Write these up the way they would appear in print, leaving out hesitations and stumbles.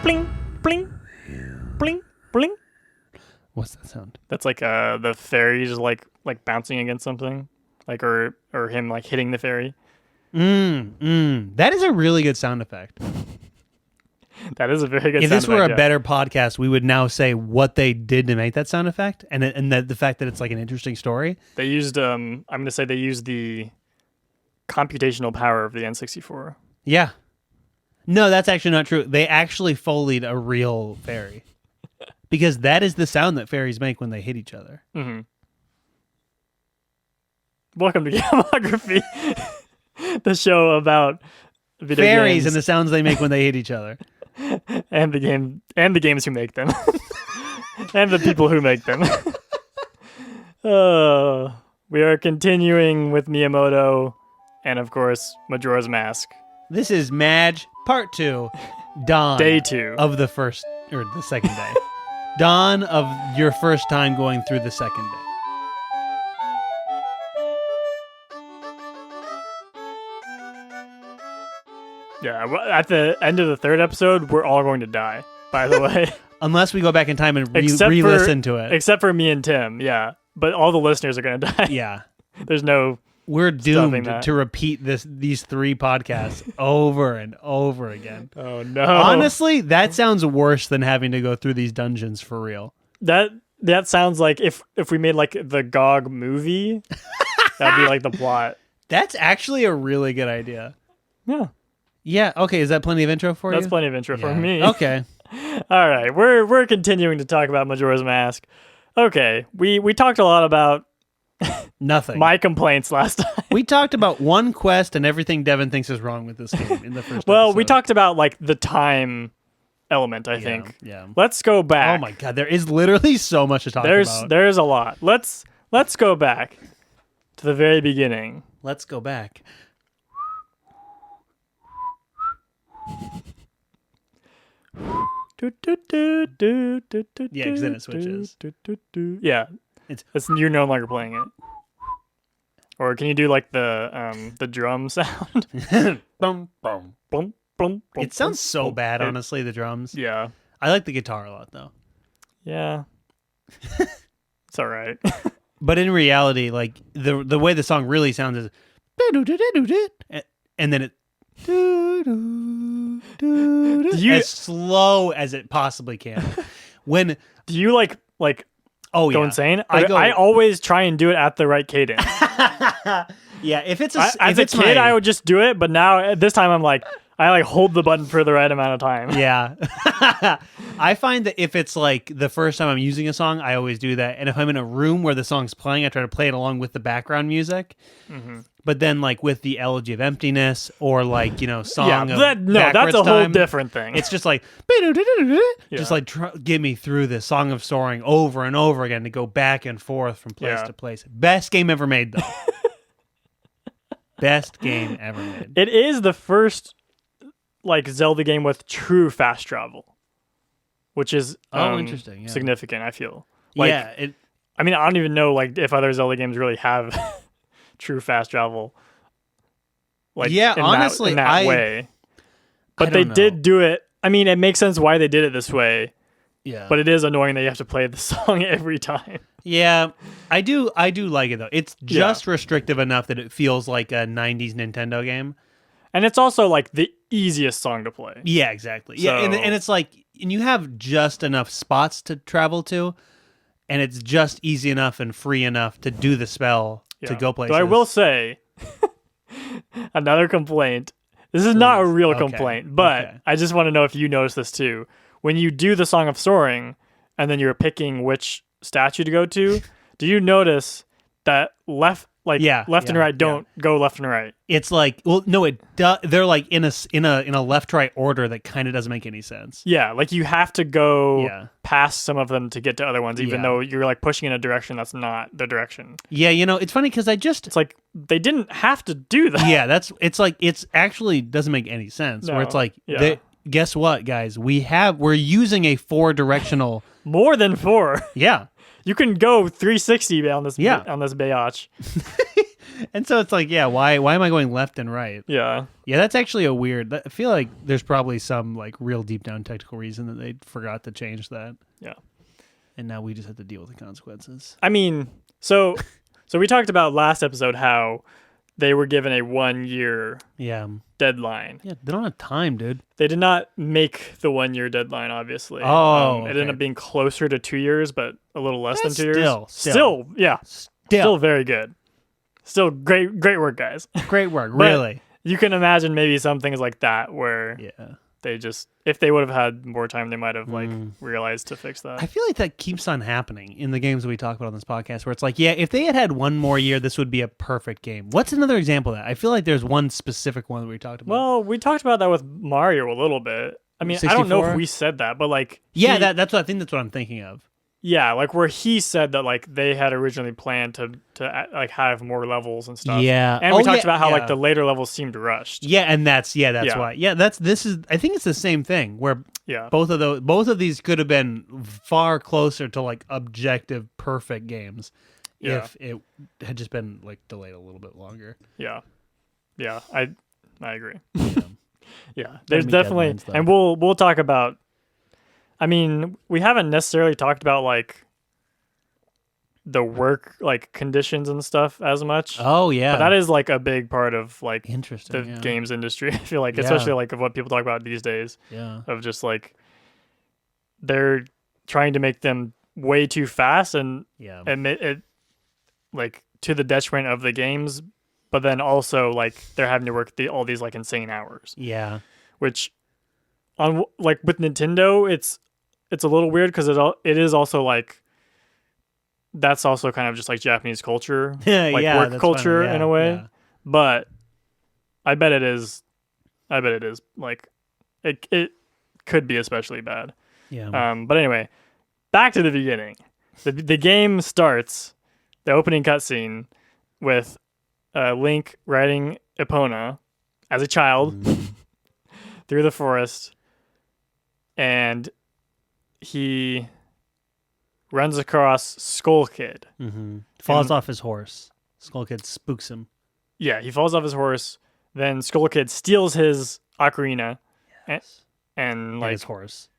Bling, bling, bling, bling. What's that sound? That's like the fairies like bouncing against something, like or him like hitting the fairy. That is a really good sound effect. That is a very good. If sound this were effect, a better podcast, we would now say what they did to make that sound effect, and the fact that it's like an interesting story. They used I'm going to say they used the computational power of the N64. Yeah. No, that's actually not true. They actually Foleyed a real fairy. Because that is the sound that fairies make when they hit each other. Mm-hmm. Welcome to Cinematography, the show about video fairies games and the sounds they make when they hit each other. and the games who make them. And the people who make them. We are continuing with Miyamoto and, of course, Majora's Mask. This is Madge Part 2, Dawn. Day 2. Of the first, or the second day. Dawn of your first time going through the second day. Yeah, at the end of the third episode, we're all going to die, by the way. Unless we go back in time and re-listen to it. Except for me and Tim, yeah. But all the listeners are going to die. Yeah. There's no... We're doomed to repeat these 3 podcasts over and over again. Oh, no. Honestly, that sounds worse than having to go through these dungeons for real. That sounds like if we made like the GOG movie, that'd be like the plot. That's actually a really good idea. Yeah. Yeah, okay, is that plenty of intro for you? That's plenty of intro for me. Okay. All right, we're continuing to talk about Majora's Mask. Okay, we talked a lot about nothing. My complaints last time. We talked about one quest and everything Devin thinks is wrong with this game in the first episode. We talked about like the time element, I think. Yeah. Let's go back. Oh my god, there is literally so much to talk about. There's a lot. Let's go back to the very beginning. Let's go back. Yeah, because then it switches. Yeah. You're no longer playing it. Or can you do like the drum sound? Boom, boom. Boom, boom, boom. It sounds so bad, honestly, the drums. Yeah. I like the guitar a lot, though. Yeah. It's all right. But in reality, like the way the song really sounds is and then it as slow as it possibly can. When do you like go insane? I always try and do it at the right cadence. Yeah, if it's as a kid, I would just do it, but now this time I'm like I hold the button for the right amount of time. Yeah. I find that if it's like the first time I'm using a song, I always do that. And if I'm in a room where the song's playing, I try to play it along with the background music. Mm-hmm. But then like with the Elegy of Emptiness or like, Song of that's a whole different thing. It's just like, just like get me through this Song of Soaring over and over again to go back and forth from place to place. Best game ever made, though. Best game ever made. It is the first like Zelda game with true fast travel, which is interesting, significant. I feel I don't even know like if other Zelda games really have true fast travel. Like honestly, in that way. But they did do it. I mean, it makes sense why they did it this way. Yeah. But it is annoying that you have to play the song every time. Yeah, I do like it though. It's just restrictive enough that it feels like a 90s Nintendo game. And it's also like the easiest song to play. Yeah, exactly. So, and it's like, and you have just enough spots to travel to, and it's just easy enough and free enough to do the spell to go places. So I will say, another complaint. This is not a real complaint, but I just want to know if you notice this too. When you do the Song of Soaring, and then you're picking which statue to go to, do you notice that left and right don't go left and right? It's like, well, no, it does. They're like in a left right order that kind of doesn't make any sense. Yeah, like you have to go past some of them to get to other ones, even though you're like pushing in a direction that's not the direction. Yeah, it's funny because it's like they didn't have to do that. Yeah, it's actually doesn't make any sense. No, where it's like, guess what, guys? We're using a 4-directional. More than 4. Yeah. You can go 360 on this biatch. And so it's like, yeah, why am I going left and right? Yeah. Yeah, that's actually a weird. I feel like there's probably some like real deep down technical reason that they forgot to change that. Yeah. And now we just have to deal with the consequences. I mean, so we talked about last episode how they were given a 1 year deadline. Yeah, they don't have time, dude. They did not make the 1 year deadline, obviously. Oh, it ended up being closer to 2 years, but a little less than 2 years. Still, Still very good. Still great work, guys. Great work, really. You can imagine maybe some things like that where they just, if they would have had more time, they might have realized to fix that. I feel like that keeps on happening in the games that we talk about on this podcast, where it's like, yeah, if they had 1 more year, this would be a perfect game. What's another example of that? I feel like there's one specific one that we talked about. Well, we talked about that with Mario a little bit. I mean, 64? I don't know if we said that, but like, that's what I think. That's what I'm thinking of. Yeah, like where he said that like they had originally planned to like have more levels and stuff. Yeah, and we talked about how like the later levels seemed rushed. Yeah, and that's why. Yeah, this is. I think it's the same thing where both of these could have been far closer to like objective perfect games if it had just been like delayed a little bit longer. Yeah, I agree. Yeah, there's definitely, and we'll talk about. I mean, we haven't necessarily talked about like the work like conditions and stuff as much. Oh yeah, but that is like a big part of like the games industry. I feel like, especially like of what people talk about these days. Yeah, of just like they're trying to make them way too fast and admit it like to the detriment of the games, but then also like they're having to work all these like insane hours. Yeah, which on like with Nintendo, it's a little weird because it is also like that's also kind of just like Japanese culture, like work culture in a way. Yeah. But I bet it is like it could be especially bad. Yeah. But anyway, back to the beginning. The game starts, the opening cutscene with Link riding Epona as a child through the forest, and he runs across Skull Kid. Mm-hmm. Falls off his horse. Skull Kid spooks him. Yeah, he falls off his horse. Then Skull Kid steals his ocarina. Yes. And like his horse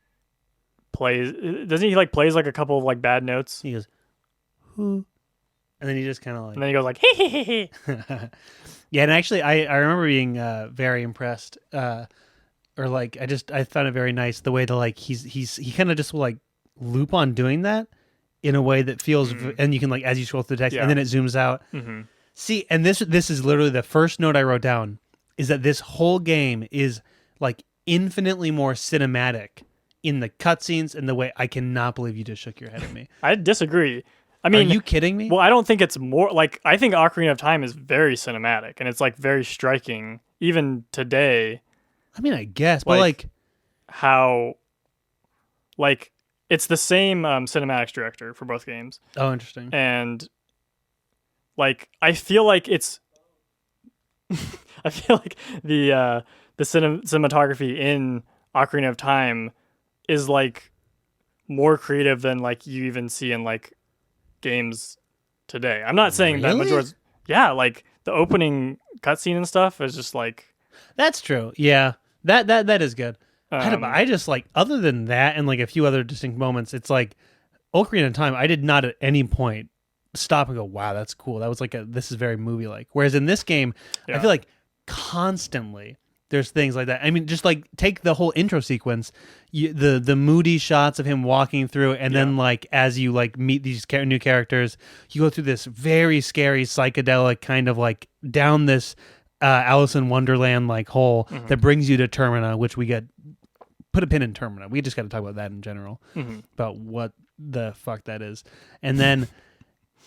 plays. Doesn't he like plays like a couple of like bad notes? He goes, "Who?" And then he just kind of like. And then he goes like, "Hey, hey, hey, hey." Yeah, and actually, I remember being very impressed. Or like I found it very nice the way to like he kind of just will like loop on doing that in a way that feels and you can like as you scroll through the text and then it zooms out. Mm-hmm. See, and this is literally the first note I wrote down is that this whole game is like infinitely more cinematic in the cutscenes and the way. I cannot believe you just shook your head at me. I disagree. I mean, are you kidding me? Well, I don't think it's more like I think Ocarina of Time is very cinematic and it's like very striking even today. I mean, I guess, but like how, like it's the same cinematics director for both games. Oh, interesting. And like I feel like it's, I feel like the cinematography in Ocarina of Time is like more creative than like you even see in like games today. I'm not saying that Majora's, like the opening cutscene and stuff is just like. That's true. Yeah. That is good. I just like other than that and like a few other distinct moments, it's like Ocarina of Time. I did not at any point stop and go, "Wow, that's cool." That was like this is very movie like. Whereas in this game, I feel like constantly there's things like that. I mean, just like take the whole intro sequence, the moody shots of him walking through, and then like as you like meet these new characters, you go through this very scary psychedelic kind of like down this. Alice in Wonderland like hole that brings you to Termina, which we get put a pin in Termina. We just got to talk about that in general about what the fuck that is, and then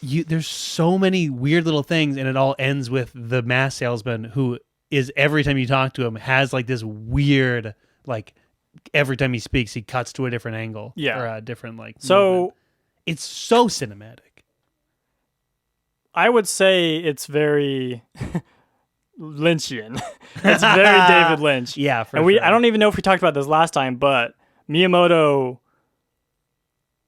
there's so many weird little things, and it all ends with the mask salesman who is every time you talk to him has like this weird like every time he speaks he cuts to a different angle or a different like movement. It's so cinematic. I would say it's very. Lynchian. It's very David Lynch. Yeah, for and sure. I don't even know if we talked about this last time, but Miyamoto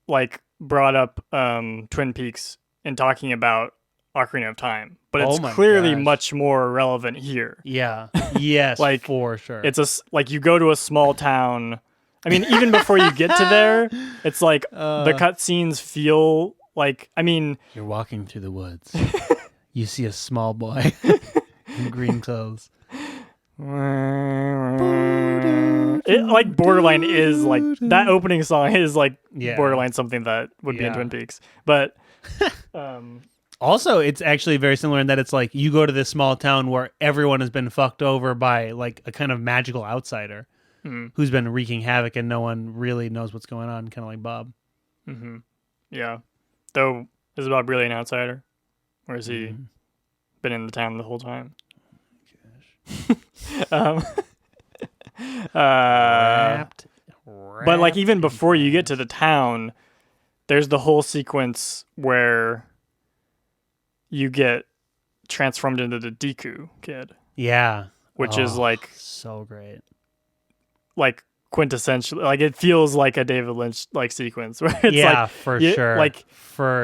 like brought up Twin Peaks in talking about Ocarina of Time, but it's my clearly gosh. much more relevant here. Yeah. Yes, Like, for sure. It's like you go to a small town. I mean, even before you get to there, it's like the cutscenes feel like, I mean, you're walking through the woods. You see a small boy in green clothes. It like borderline is like that opening song is like borderline something that would be in Twin Peaks. But also, it's actually very similar in that it's like you go to this small town where everyone has been fucked over by like a kind of magical outsider who's been wreaking havoc and no one really knows what's going on, kind of like Bob. Mm-hmm. Yeah. Though, is Bob really an outsider? Or has he been in the town the whole time? Wrapped but like even before you get to the town, there's the whole sequence where you get transformed into the Deku kid. Yeah. Which is like so great. Like quintessentially, like it feels like a David Lynch like sequence where it's like for sure. Like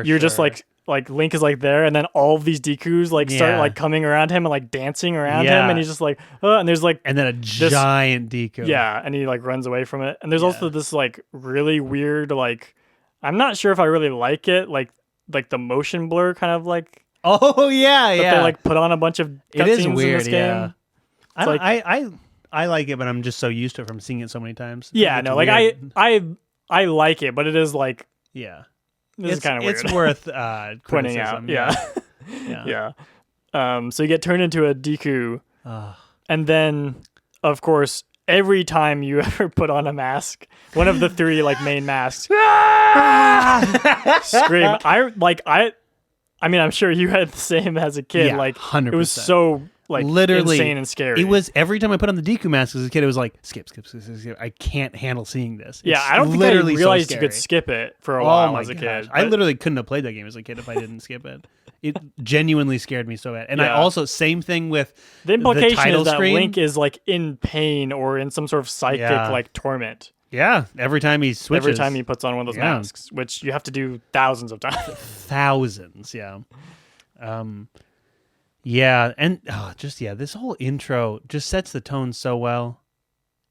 you're just like Link is like there, and then all of these Dekus like start like coming around him and like dancing around him, and he's just like, and there's like, and then a giant Deku, and he like runs away from it, and there's also this like really weird like, I'm not sure if I really like it, like the motion blur kind of like, they like put on a bunch of it is cutscenes weird, in this game. I like it, but I'm just so used to it from seeing it so many times. Yeah, no, like I like it, but it is like This is kind of weird. It's worth pointing out. Yeah. So you get turned into a Deku, and then, of course, every time you ever put on a mask, one of the three like main masks, scream. I mean, I'm sure you had the same as a kid. Like 100%. It was so like literally insane and scary. It was every time I put on the Deku mask as a kid, it was like skip. I can't handle seeing this. Yeah, I don't think I realized you could skip it for a while as a kid. I literally couldn't have played that game as a kid if I didn't skip it. It genuinely scared me so bad. And I also, same thing with the implication title is that screen. Link is like in pain or in some sort of psychic like torment. Yeah, every time he switches. Every time he puts on one of those masks, which you have to do thousands of times. Thousands, yeah. Yeah, and this whole intro just sets the tone so well.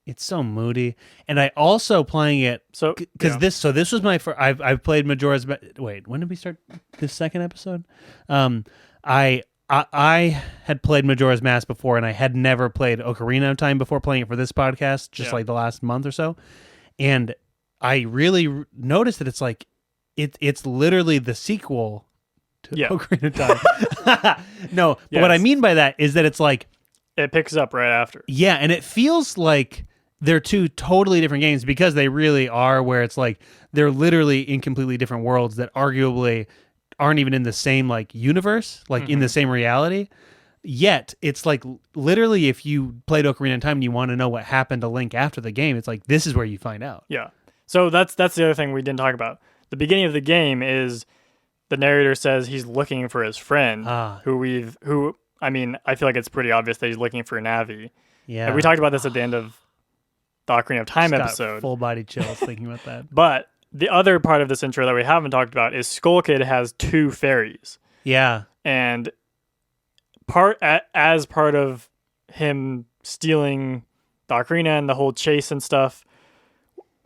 It's so moody, and I also playing it because this was my first. I've played Majora's. Wait, when did we start this second episode? I had played Majora's Mask before, and I had never played Ocarina of Time before playing it for this podcast, just like the last month or so, and I really noticed that it's like it's literally the sequel to Ocarina of Time. No, but what I mean by that is that it's like it picks up right after. Yeah, and it feels like they're two totally different games because they really are, where it's like they're literally in completely different worlds that arguably aren't even in the same like universe, like in the same reality. Yet it's like literally if you played Ocarina of Time and you want to know what happened to Link after the game, it's like this is where you find out. Yeah. So that's the other thing we didn't talk about. The beginning of the game is the narrator says he's looking for his friend who I mean, I feel like it's pretty obvious that he's looking for Navi. Yeah. And we talked about this at the end of the Ocarina of Time episode. Full body chills thinking about that. But the other part of this intro that we haven't talked about is Skull Kid has two fairies. Yeah. And as part of him stealing the Ocarina and the whole chase and stuff,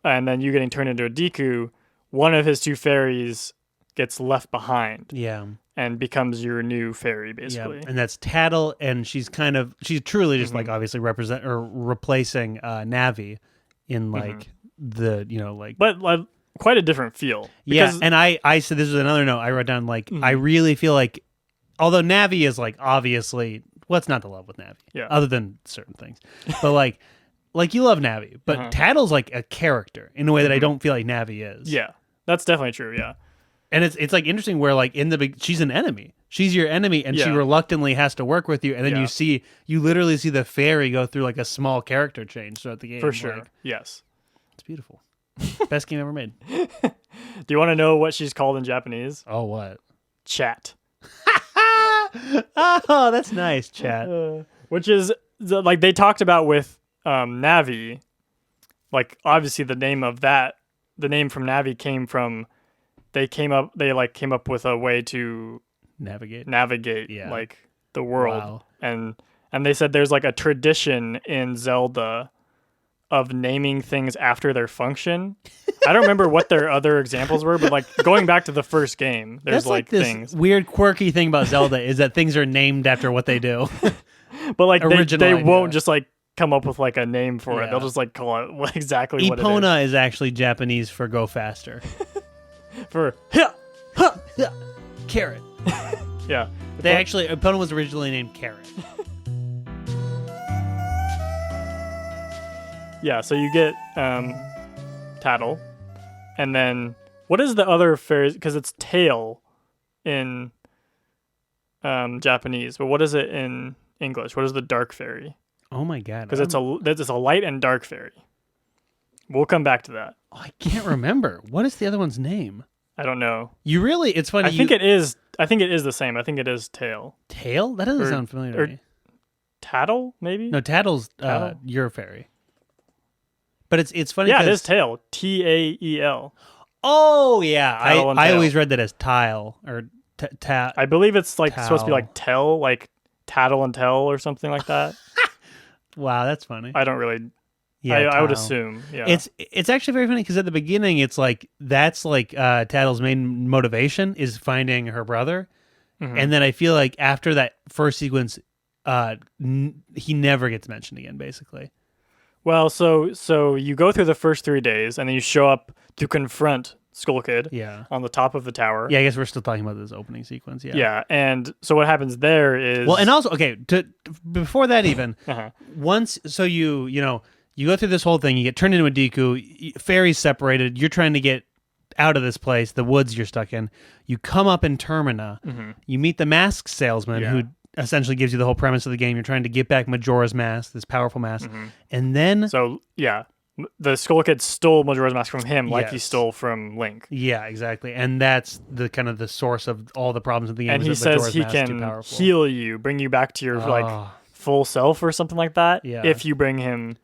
and then you getting turned into a Deku, one of his two fairies gets left behind. Yeah. And becomes your new fairy, basically. Yeah. And that's Tattle, and she's truly just like obviously replacing Navi in like the, like. But like quite a different feel. Yeah, and I said this was another note I wrote down, like, I really feel like, although Navi is like obviously, what's not to love with Navi? Yeah. Other than certain things. But like you love Navi, but Tattle's like a character in a way that I don't feel like Navi is. Yeah, that's definitely true, yeah. And it's like interesting where like she's an enemy. She's your enemy, and she reluctantly has to work with you. And then you literally see the fairy go through like a small character change throughout the game. For sure, like, yes. It's beautiful. Best game ever made. Do you want to know what she's called in Japanese? Oh, what? Chat. Oh, that's nice, Chat. Which is like they talked about with Navi. Like obviously the name from Navi came from. They came up with a way to navigate like the world. Wow. And they said there's like a tradition in Zelda of naming things after their function. I don't remember what their other examples were, but like going back to the first game, there's That's like this things. weird quirky thing about Zelda is that things are named after what they do. But like they won't just like come up with like a name for it. They'll just like call it exactly what it is. Epona is actually Japanese for go faster. For carrot. Yeah. Epona was originally named Carrot. Yeah, so you get Tattle, and then what is the other fairy? Because it's tail in Japanese, but what is it in English? What is the dark fairy? Oh my god! Because it's a light and dark fairy. We'll come back to that. Oh, I can't remember. What is the other one's name? I don't know. It's funny. I think it is the same. I think it is tail. Tail? That doesn't sound familiar to me. Tattle, maybe? No, Tattle's your fairy. But it's funny. Yeah, it is tail. Tael. Oh yeah, I always read that as tile or I believe it's like supposed to be like tell, like tattle and tell or something like that. Wow, that's funny. I don't really. Yeah, I would assume. Yeah, it's actually very funny because at the beginning it's like that's like Tattle's main motivation is finding her brother, and then I feel like after that first sequence, he never gets mentioned again, basically. Well, so you go through the first 3 days, and then you show up to confront Skull Kid. Yeah. On the top of the tower. Yeah, I guess we're still talking about this opening sequence. Yeah. Yeah, and so what happens there is and also before that even once you go through this whole thing, you get turned into a Deku, fairies separated, you're trying to get out of this place, the woods you're stuck in. You come up in Termina, you meet the mask salesman who essentially gives you the whole premise of the game. You're trying to get back Majora's mask, this powerful mask, and then the Skull Kid stole Majora's mask from him, like he stole from Link. Yeah, exactly, and that's the kind of the source of all the problems of the game. And he says he can heal you, bring you back to your like full self or something like that. Yeah. If you bring him.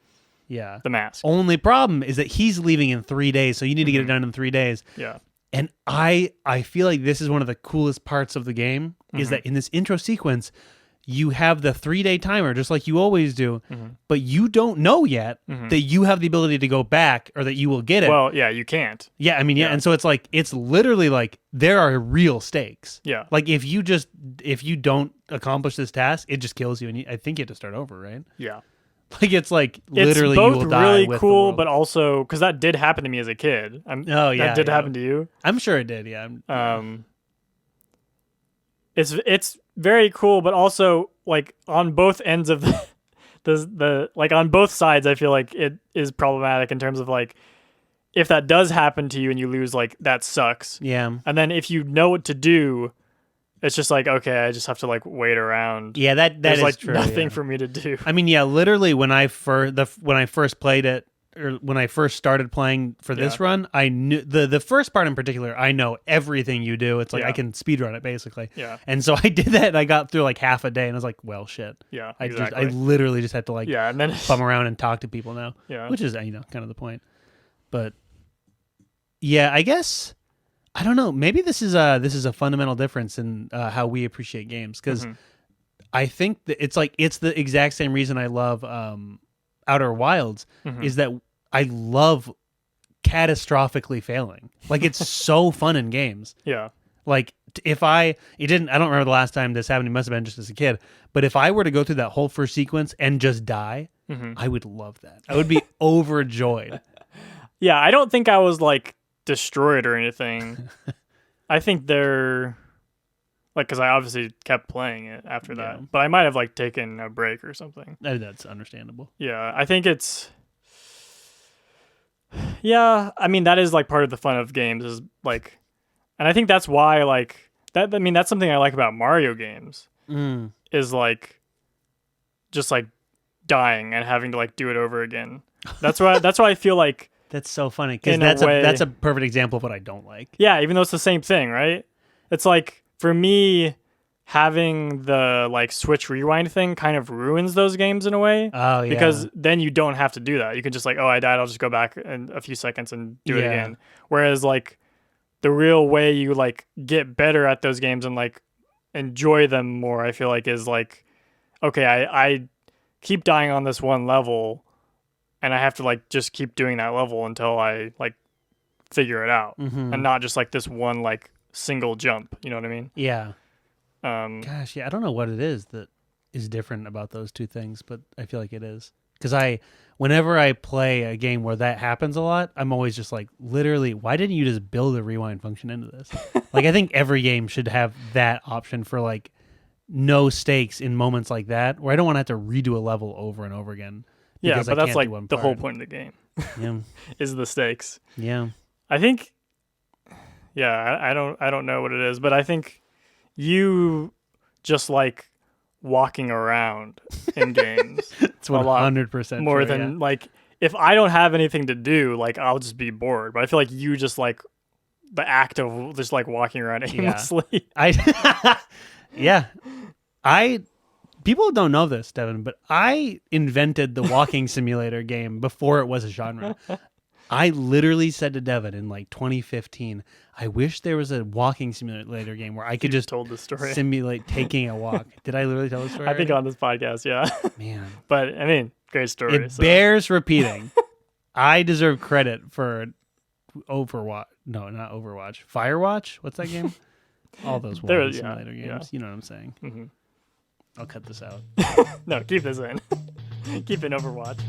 Yeah, the mask. Only problem is that he's leaving in 3 days, so you need to get it done in 3 days. Yeah. And I feel like this is one of the coolest parts of the game is that in this intro sequence, you have the 3-day timer, just like you always do, but you don't know yet that you have the ability to go back or that you will get it. Well, yeah, you can't. Yeah, I mean, yeah. And so it's like, it's literally like there are real stakes. Yeah. Like if you don't accomplish this task, it just kills you. And I think you have to start over, right? Yeah. Like it's like literally both you will die really with cool, but also because that did happen to me as a kid. That did happen to you. I'm sure it did. Yeah. It's very cool, but also like on both ends of the like on both sides, I feel like it is problematic in terms of like if that does happen to you and you lose, like that sucks. Yeah. And then if you know what to do, it's just like, okay, I just have to like wait around. Yeah, that There's is like true, nothing for me to do. I mean, yeah, literally when I first played it, or when I first started playing for this run, I knew the first part in particular. I know everything you do. It's like I can speedrun it basically. Yeah. And so I did that, and I got through like half a day, and I was like, well, shit. Yeah. I literally just had to like and then bum around and talk to people now. Yeah. Which is kind of the point. But yeah, I guess. I don't know. Maybe this is a fundamental difference in how we appreciate games, because I think that it's the exact same reason I love Outer Wilds is that I love catastrophically failing. Like it's so fun in games. Yeah. Like I don't remember the last time this happened. It must have been just as a kid. But if I were to go through that whole first sequence and just die, I would love that. I would be overjoyed. Yeah, I don't think I was like destroyed or anything. I think they're like, because I obviously kept playing it after that, but I might have like taken a break or something. That's understandable. Yeah, I think it's I mean that is like part of the fun of games is like, and I think that's why like that. I mean that's something I like about Mario games is like just like dying and having to like do it over again. That's why I feel like. That's so funny because that's a perfect example of what I don't like. Yeah, even though it's the same thing, right? It's like for me, having the like Switch rewind thing kind of ruins those games in a way. Oh yeah. Because then you don't have to do that. You can just like, oh, I died. I'll just go back in a few seconds and do it again. Whereas like the real way you like get better at those games and like enjoy them more, I feel like, is like, okay, I keep dying on this one level, and I have to like just keep doing that level until I like figure it out, and not just like this one like single jump. You know what I mean? Yeah. Gosh, yeah, I don't know what it is that is different about those two things, but I feel like it is. Because whenever I play a game where that happens a lot, I'm always just like, literally, why didn't you just build a rewind function into this? Like, I think every game should have that option for like no stakes in moments like that, where I don't want to have to redo a level over and over again. Yeah, but that's like the whole point of the game. Yeah, is the stakes. Yeah, I think. Yeah, I don't know what it is, but I think you just like walking around in games. It's 100% more true, than like if I don't have anything to do, like I'll just be bored. But I feel like you just like the act of just like walking around aimlessly. Yeah. People don't know this, Devin, but I invented the walking simulator game before it was a genre. I literally said to Devin in like 2015, I wish there was a walking simulator game where I could just told the story. Simulate taking a walk. Did I literally tell the story? I think on this podcast, yeah. Man. But I mean, great story. It bears repeating. I deserve credit for Overwatch. No, not Overwatch. Firewatch? What's that game? All those walking simulator games. Yeah. You know what I'm saying. Mm-hmm. I'll cut this out. No, keep this in. Keep it Overwatch.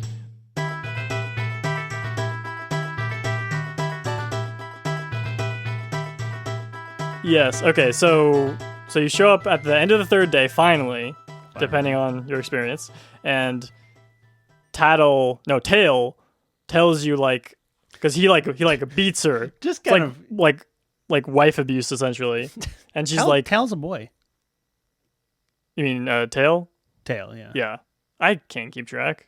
Yes. Okay. So you show up at the end of the third day, finally, depending on your experience, and Tail tells you like, because he beats her, just kind of like wife abuse essentially, and she's like, Tail's a boy. You mean Tail? Tail, yeah. Yeah. I can't keep track.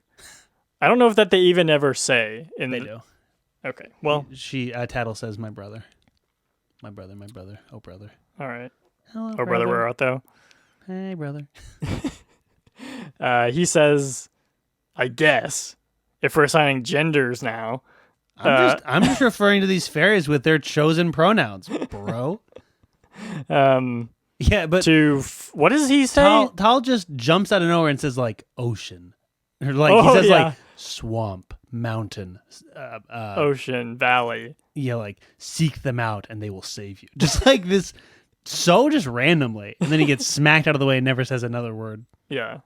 I don't know if that they even ever say. They do. Okay. Well, Tattle says, my brother. My brother. Oh, brother. All right. Hello, oh, brother, where art thou? Hey, brother. He says, I guess, if we're assigning genders now. I'm just referring to these fairies with their chosen pronouns, bro. Yeah, but what does he say? Tal just jumps out of nowhere and says like ocean, or like he says like swamp, mountain, ocean, valley. Yeah, like seek them out and they will save you. Just like this, so just randomly, and then he gets smacked out of the way and never says another word. Yeah,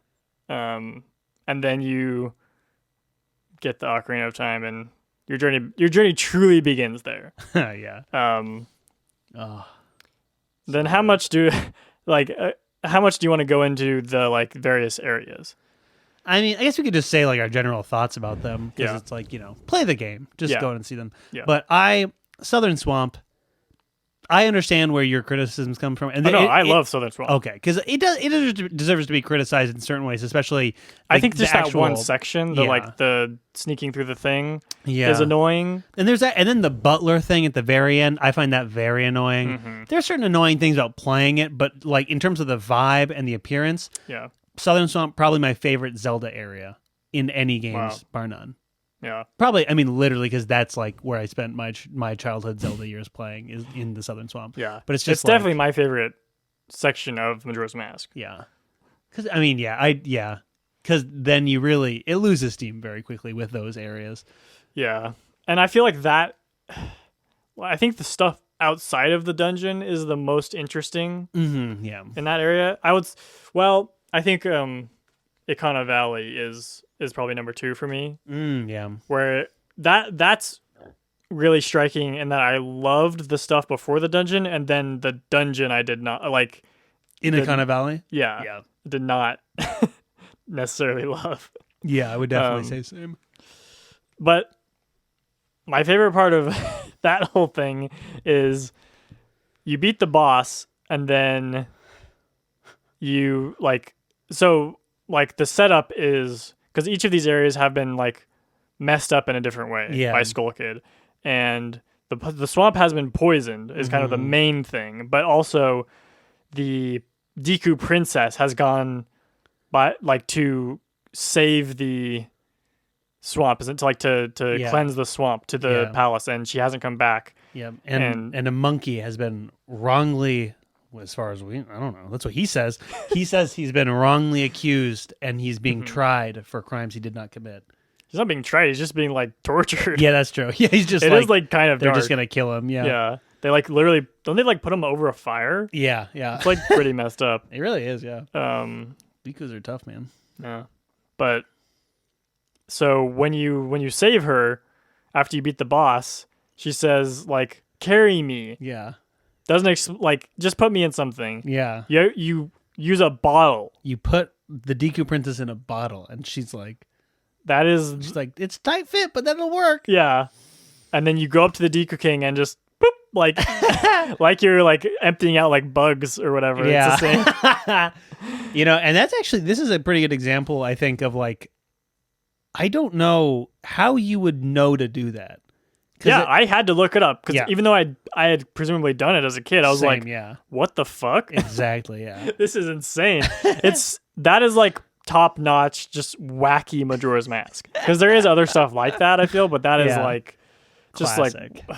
and then you get the Ocarina of Time, and your journey truly begins there. Yeah. Then how much do how much do you want to go into the like various areas? I mean, I guess we could just say like our general thoughts about them, because it's like, play the game, just go and see them. Yeah. But Southern Swamp, I understand where your criticisms come from, and I love Southern Swamp. Okay, because it deserves to be criticized in certain ways, especially. I think just that one section, the sneaking through the thing, is annoying. And there's that, and then the butler thing at the very end, I find that very annoying. Mm-hmm. There are certain annoying things about playing it, but like in terms of the vibe and the appearance, Southern Swamp probably my favorite Zelda area in any games, bar none. Yeah, probably. I mean, literally, because that's like where I spent my childhood Zelda years playing, is in the Southern Swamp. Yeah, but it's definitely my favorite section of Majora's Mask. Yeah, because I mean, because then it loses steam very quickly with those areas. Yeah, and I feel like that. Well, I think the stuff outside of the dungeon is the most interesting. Mm-hmm, yeah, in that area, I think Ikana Valley is probably number 2 for me. Yeah. Where that's really striking in that I loved the stuff before the dungeon, and then the dungeon I did not like. In Ikana Valley? Yeah. Did not necessarily love. Yeah, I would definitely say same. But my favorite part of that whole thing is you beat the boss, and then you the setup is, because each of these areas have been like messed up in a different way by Skull Kid, and the swamp has been poisoned is kind of the main thing, but also the Deku princess has gone by to save the swamp, isn't to cleanse the swamp to the palace, and she hasn't come back. Yeah, and a monkey has been wrongly as far as I don't know. That's what he says. He says he's been wrongly accused and he's being tried for crimes he did not commit. He's not being tried. He's just being like tortured. Yeah, that's true. Yeah, he's just. It is like kind of. They're dark. just gonna kill him. Yeah. Yeah. They like literally don't they like put him over a fire? Yeah. Yeah. It's like pretty messed up. It really is. Yeah. Dekus are tough, man. Yeah. But so when you save her after you beat the boss, she says like, "Carry me." Yeah. Doesn't like just put me in something. Yeah. You use a bottle. You put the Deku princess in a bottle, and she's like. She's like, it's tight fit, but that'll work. Yeah. And then you go up to the Deku King and just boop, like like you're like emptying out like bugs or whatever. Yeah. It's the same. And that's actually, this is a pretty good example, I think, of like, I don't know how you would know to do that. Yeah, I had to look it up because even though I had presumably done it as a kid, I was like, what the fuck? Exactly, yeah. This is insane. That is like top notch, just wacky Majora's Mask. Because there is other stuff like that, I feel, but that is like just classic. like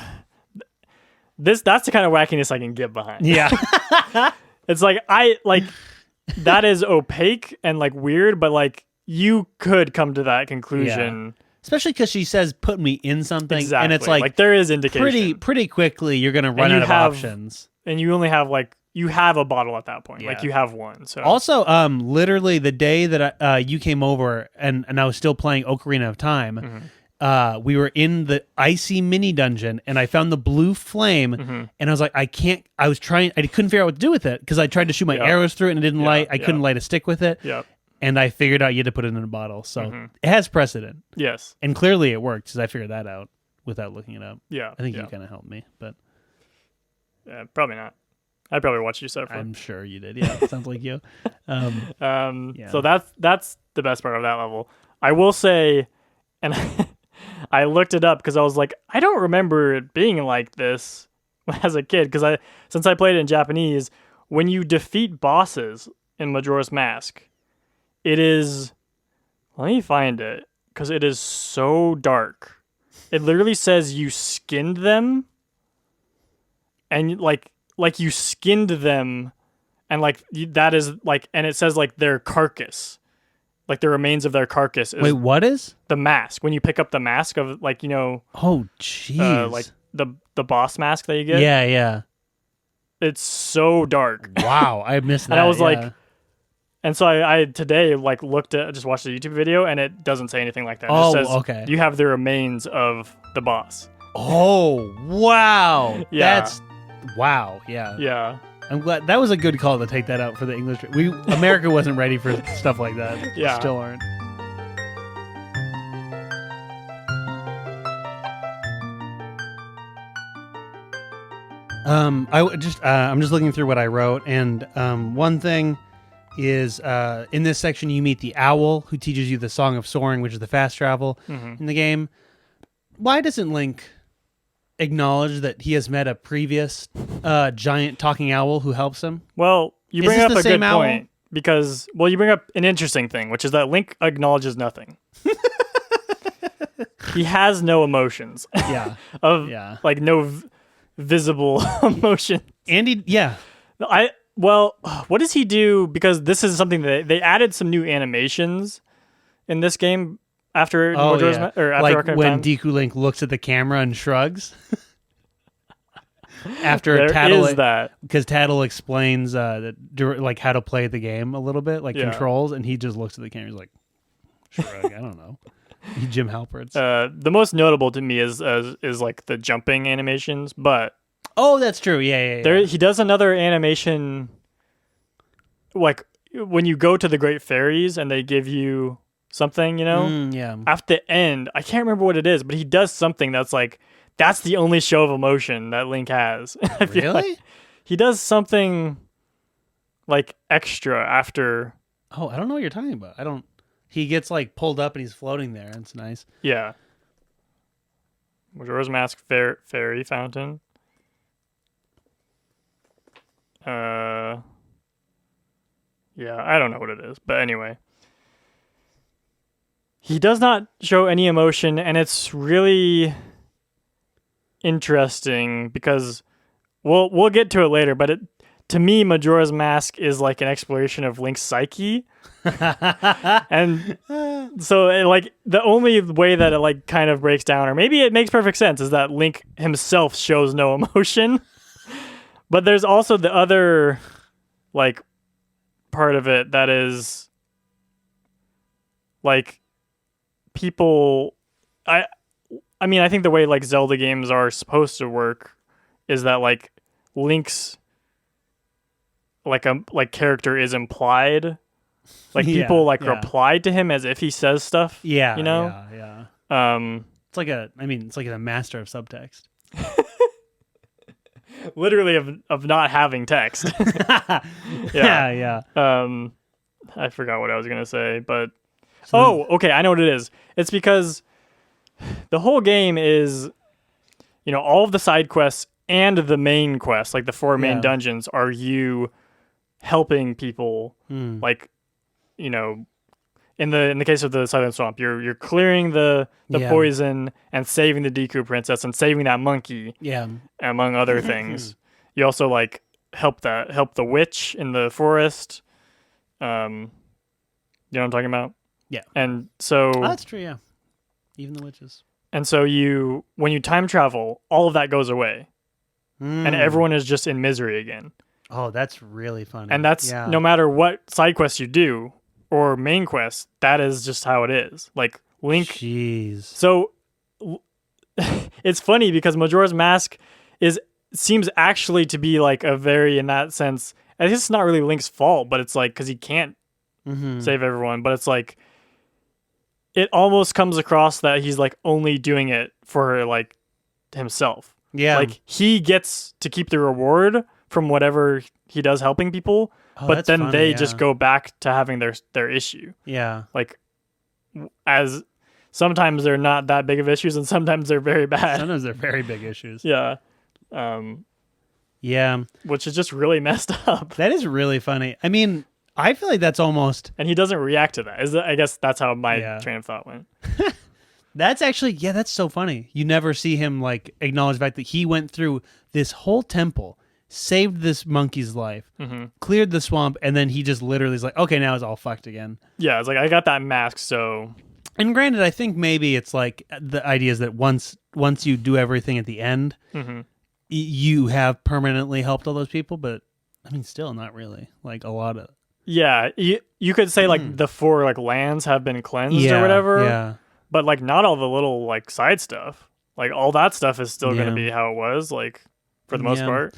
that's the kind of wackiness I can get behind. Yeah. It's like that is opaque and like weird, but like you could come to that conclusion. Yeah. Especially because she says, "Put me in something," exactly. And it's like there is indication. Pretty quickly, you're gonna run out of options, and you only have like. You have a bottle at that point. Yeah. Like you have one. So also, literally the day that you came over and I was still playing Ocarina of Time, we were in the icy mini dungeon and I found the blue flame and I was like, I couldn't figure out what to do with it because I tried to shoot my arrows through it and it didn't light. I couldn't light a stick with it. Yep. And I figured out you had to put it in a bottle. So it has precedent. Yes. And clearly it worked because I figured that out without looking it up. Yeah. I think you kind of helped me, but probably not. I probably watched you suffer. I'm sure you did. Yeah, sounds like you. So that's the best part of that level. I will say, and I looked it up because I was like, I don't remember it being like this as a kid because since I played it in Japanese, when you defeat bosses in Majora's Mask, it is. Let me find it because it is so dark. It literally says you skinned them, and like you skinned them and like that is like and it says like their carcass, like the remains of their carcass is. Wait, what is the mask when you pick up the mask of like oh jeez, like the boss mask that you get? Yeah it's so dark. Wow, I missed that. And I was like, and so I today like just watched a YouTube video and it doesn't say anything like that. It just says, okay, you have the remains of the boss. Oh wow. Yeah. Wow, yeah. Yeah. I'm glad that was a good call to take that out for the English. America wasn't ready for stuff like that. Yeah. Still aren't. I'm just looking through what I wrote, and one thing is in this section you meet the owl who teaches you the Song of Soaring, which is the fast travel in the game. Why doesn't Link acknowledge that he has met a previous giant talking owl who helps him? Well, you bring up a good point because you bring up an interesting thing, which is that Link acknowledges nothing. He has no emotions. Yeah. Like no visible emotion. And what does he do? Because this is something that they added some new animations in this game. After Majora's or after like when Deku Link looks at the camera and shrugs. After because Tattle explains like how to play the game a little bit, like controls, and he just looks at the camera. He's like, shrug. I don't know. He Jim Halperts. The most notable to me is like the jumping animations, but that's true. Yeah. He does another animation, like when you go to the Great Fairies and they give you something, at the end, I can't remember what it is, but he does something that's like, that's the only show of emotion that Link has. I feel like he does something like extra after. Oh, I don't know what you're talking about. He gets like pulled up and he's floating there. It's nice. Yeah. Majora's Mask Fairy Fountain. Yeah, I don't know what it is, but anyway. He does not show any emotion, and it's really interesting because we'll get to it later, but to me, Majora's Mask is like an exploration of Link's psyche. And so like the only way that it like kind of breaks down, or maybe it makes perfect sense, is that Link himself shows no emotion. But there's also the other like part of it that is like people I mean, I think the way like Zelda games are supposed to work is that like Link's like character is implied. Like people reply to him as if he says stuff. Yeah. You know? Yeah. It's like a master of subtext. Literally of not having text. Yeah. I forgot what I was gonna say, but okay, I know what it is. It's because the whole game is, all of the side quests and the main quest, like the 4 main dungeons, are you helping people, like, in the case of the Silent Swamp, you're clearing the poison and saving the Deku princess and saving that monkey, among other things. You also like help the witch in the forest. You know what I'm talking about? Yeah. And so that's true. Yeah. Even the witches. And so when you time travel, all of that goes away, and everyone is just in misery again. Oh, that's really funny. And that's no matter what side quests you do or main quests, that is just how it is. Like Link. Jeez. So it's funny because Majora's Mask seems actually to be like a very, in that sense, I guess it's not really Link's fault, but it's like because he can't save everyone. But it's like it almost comes across that he's like only doing it for like himself. Yeah. Like he gets to keep the reward from whatever he does helping people, but then they just go back to having their issue. Yeah. Like as sometimes they're not that big of issues and sometimes they're very bad. Sometimes they're very big issues. Yeah. Yeah. Which is just really messed up. That is really funny. I mean, I feel like that's almost... And he doesn't react to that. I guess that's how my train of thought went. That's actually... Yeah, that's so funny. You never see him like acknowledge the fact that he went through this whole temple, saved this monkey's life, cleared the swamp, and then he just literally is like, okay, now it's all fucked again. Yeah, it's like, I got that mask, so... And granted, I think maybe it's like the idea is that once you do everything at the end, you have permanently helped all those people, but I mean, still not really. Like a lot of... Yeah, you could say like the 4 like lands have been cleansed or whatever. Yeah. But like not all the little like side stuff. Like all that stuff is still going to be how it was, like for the most part.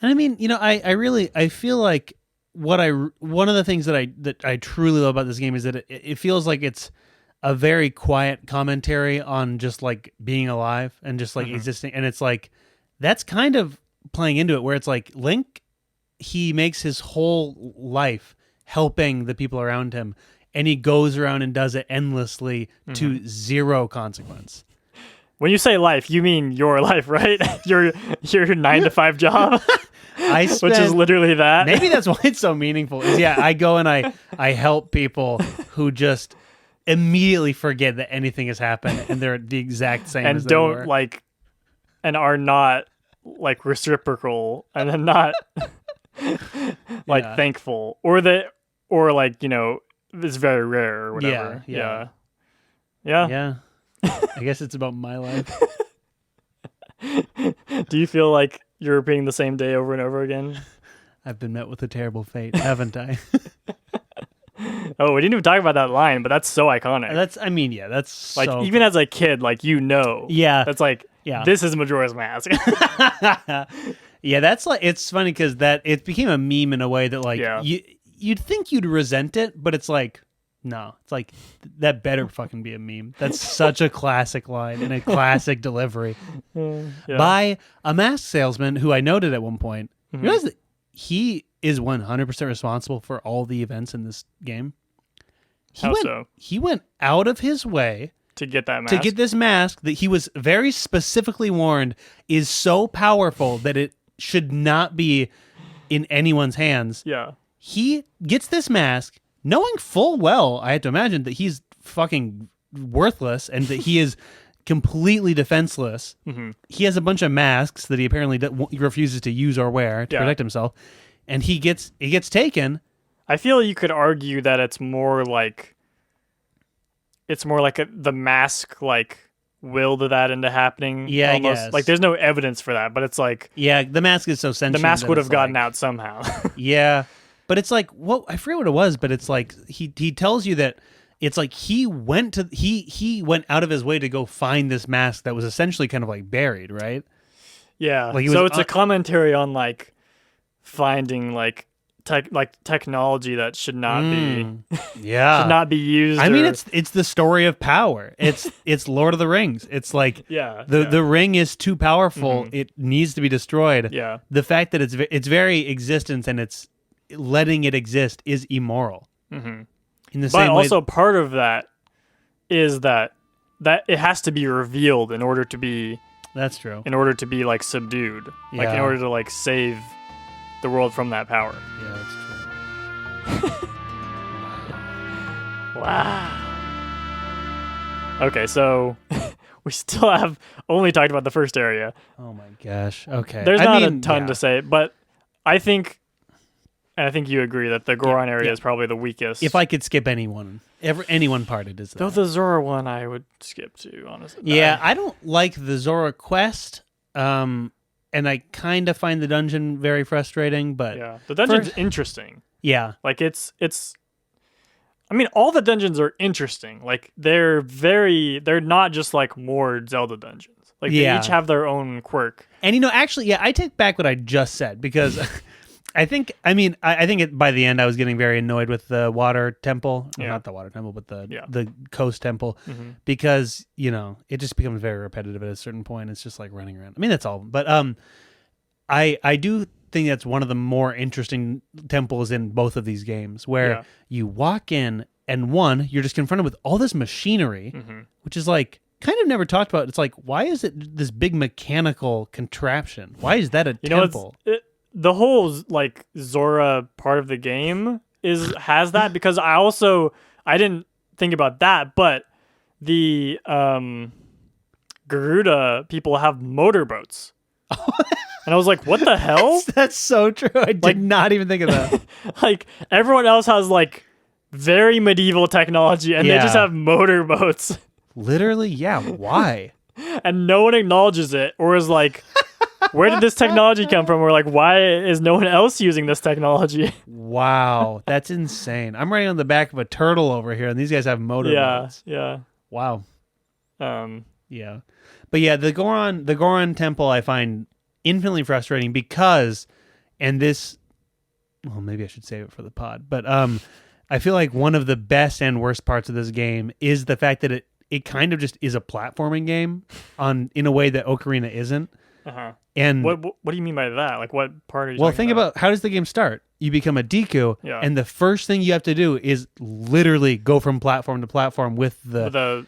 And I mean, I feel like one of the things that I truly love about this game is that it feels like it's a very quiet commentary on just like being alive and just like existing. And it's like that's kind of playing into it, where it's like Link, he makes his whole life helping the people around him, and he goes around and does it endlessly to zero consequence. When you say life, you mean your life, right? your 9-to-5 job, which is literally that. Maybe that's why it's so meaningful. I go and I help people who just immediately forget that anything has happened, and they're the exact same and as they don't were. like, and are not like reciprocal, and then not like thankful, or like it's very rare or whatever. Yeah. I guess it's about my life. Do you feel like you're repeating the same day over and over again? I've been met with a terrible fate, haven't I? Oh, we didn't even talk about that line, but that's so iconic. That's like so even as a kid, like that's like this is Majora's Mask. Yeah, that's like, it's funny because it became a meme in a way that like you'd think you'd resent it, but it's like, no, it's like that better fucking be a meme. That's such a classic line and a classic delivery by a mask salesman who I noted at one point. You realize that he is 100% responsible for all the events in this game. He went out of his way to get that mask. To get this mask that he was very specifically warned is so powerful that it should not be in anyone's hands. Yeah. He gets this mask knowing full well, I had to imagine, that he's fucking worthless and that he is completely defenseless. He has a bunch of masks that he apparently refuses to use or wear to protect himself. and he gets taken. I feel you could argue that it's more like the mask like willed that into happening. Yeah, almost. I guess. Like there's no evidence for that, but it's like the mask is so sentient. The mask would have gotten like, out somehow. Yeah, but it's like I forget what it was, but it's like he tells you that it's like he went out of his way to go find this mask that was essentially kind of like buried, right? Yeah. Like so it's a commentary on like finding like technology that should not be should not be used. I mean, it's the story of power. It's Lord of the Rings. It's like the ring is too powerful. Mm-hmm. It needs to be destroyed. Yeah. The fact that its very existence and it's letting it exist is immoral. Mm-hmm. In the same but way, also part of that is that it has to be revealed in order to be. That's true. In order to be like subdued, like in order to like save the world from that power. Yeah, that's true. Wow. Okay, so we still have only talked about the first area. Oh my gosh. Okay. There's not a ton to say, but I think you agree that the Goron area is probably the weakest. If I could skip any one part, it is that. Though the Zora one I would skip too, honestly. Yeah, I don't like the Zora quest. And I kind of find the dungeon very frustrating, but yeah, the dungeon's interesting. Yeah, like it's. I mean, all the dungeons are interesting. Like they're not just like more Zelda dungeons. Like they each have their own quirk. And actually, I take back what I just said because I think by the end I was getting very annoyed with the water temple. Yeah. Not the water temple, but the coast temple, because it just becomes very repetitive at a certain point. It's just like running around. I mean, that's all. But I do think that's one of the more interesting temples in both of these games, where you walk in and you're just confronted with all this machinery, which is like kind of never talked about. It's like, why is it this big mechanical contraption? Why is that a temple? The whole like Zora part of the game has that, because I didn't think about that, but the Garuda people have motorboats. And I was like, what the hell? That's so true. I did not even think of that. Like everyone else has like very medieval technology and they just have motorboats. Literally, yeah. Why? And no one acknowledges it, or is like, where did this technology come from? Or like, why is no one else using this technology? Wow, that's insane. I'm riding on the back of a turtle over here, and these guys have motorboats. Yeah. Wow. Yeah. But yeah, the Goron temple I find infinitely frustrating because, and this, well, maybe I should save it for the pod, but I feel like one of the best and worst parts of this game is the fact that it kind of just is a platforming game in a way that Ocarina isn't. Uh-huh. And what do you mean by that? Like, what part are you Well, talking think about how does the game start? You become a Deku, and the first thing you have to do is literally go from platform to platform with the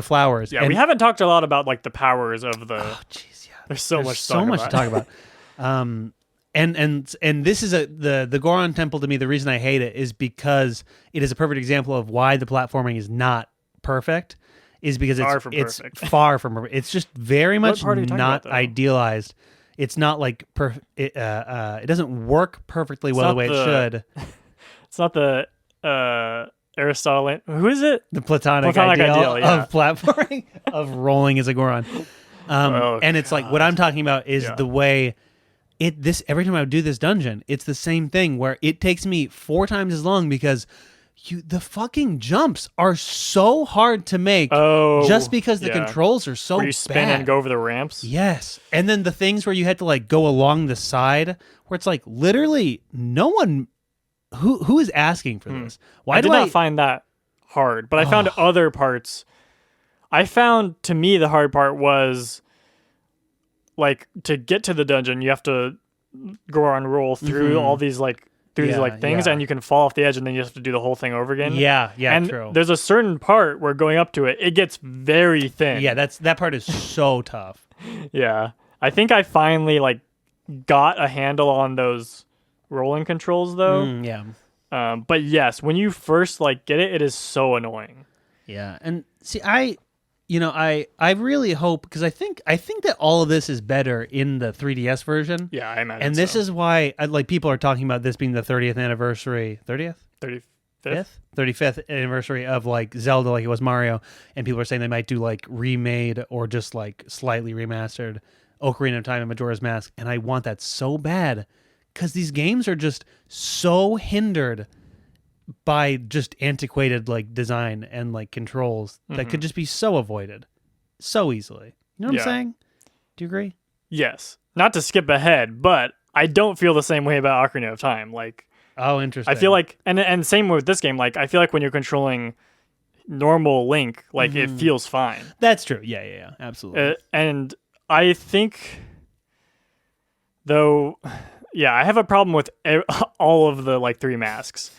flowers. Yeah, we haven't talked a lot about like the powers of the. Oh, jeez, yeah. There's so much to talk about. And this is the Goron Temple, to me, the reason I hate it is because it is a perfect example of why the platforming is not perfect, is because it's far from perfect. It's just very much not idealized. It's not like it doesn't work perfectly well the way it should. It's not the Aristotle. Who is it? The Platonic ideal of platforming, of rolling as a Goron. And it's like, what I'm talking about is the way every time I do this dungeon, it's the same thing where it takes me 4 times as long because the fucking jumps are so hard to make just because the controls are so bad. Where you spin and go over the ramps? Yes. And then the things where you had to like go along the side where it's like literally no one who is asking for this? I did not find that hard, but I found other parts. I found, to me, the hard part was like to get to the dungeon, you have to go on roll through all these like things, and you can fall off the edge, and then you have to do the whole thing over again. Yeah, and true. There's a certain part where going up to it gets very thin. Yeah, that part is so tough. Yeah, I think I finally like got a handle on those rolling controls though. But yes, when you first like get it, it is so annoying. Yeah, and see, I I really hope, because I think that all of this is better in the 3DS version. Yeah, I imagine. And this is why people are talking about this being the 30th anniversary, 35th anniversary of like Zelda, like it was Mario, and people are saying they might do like remade or just like slightly remastered Ocarina of Time and Majora's Mask, and I want that so bad because these games are just so hindered by just antiquated like design and like controls that could just be so avoided so easily. You know what I'm saying? Do you agree? Yes. Not to skip ahead, but I don't feel the same way about Ocarina of Time. Like, oh, interesting. I feel like, and same with this game. Like, I feel like when you're controlling normal Link, like it feels fine. That's true. Yeah, absolutely. And I think, though. Yeah, I have a problem with all of the like 3 masks.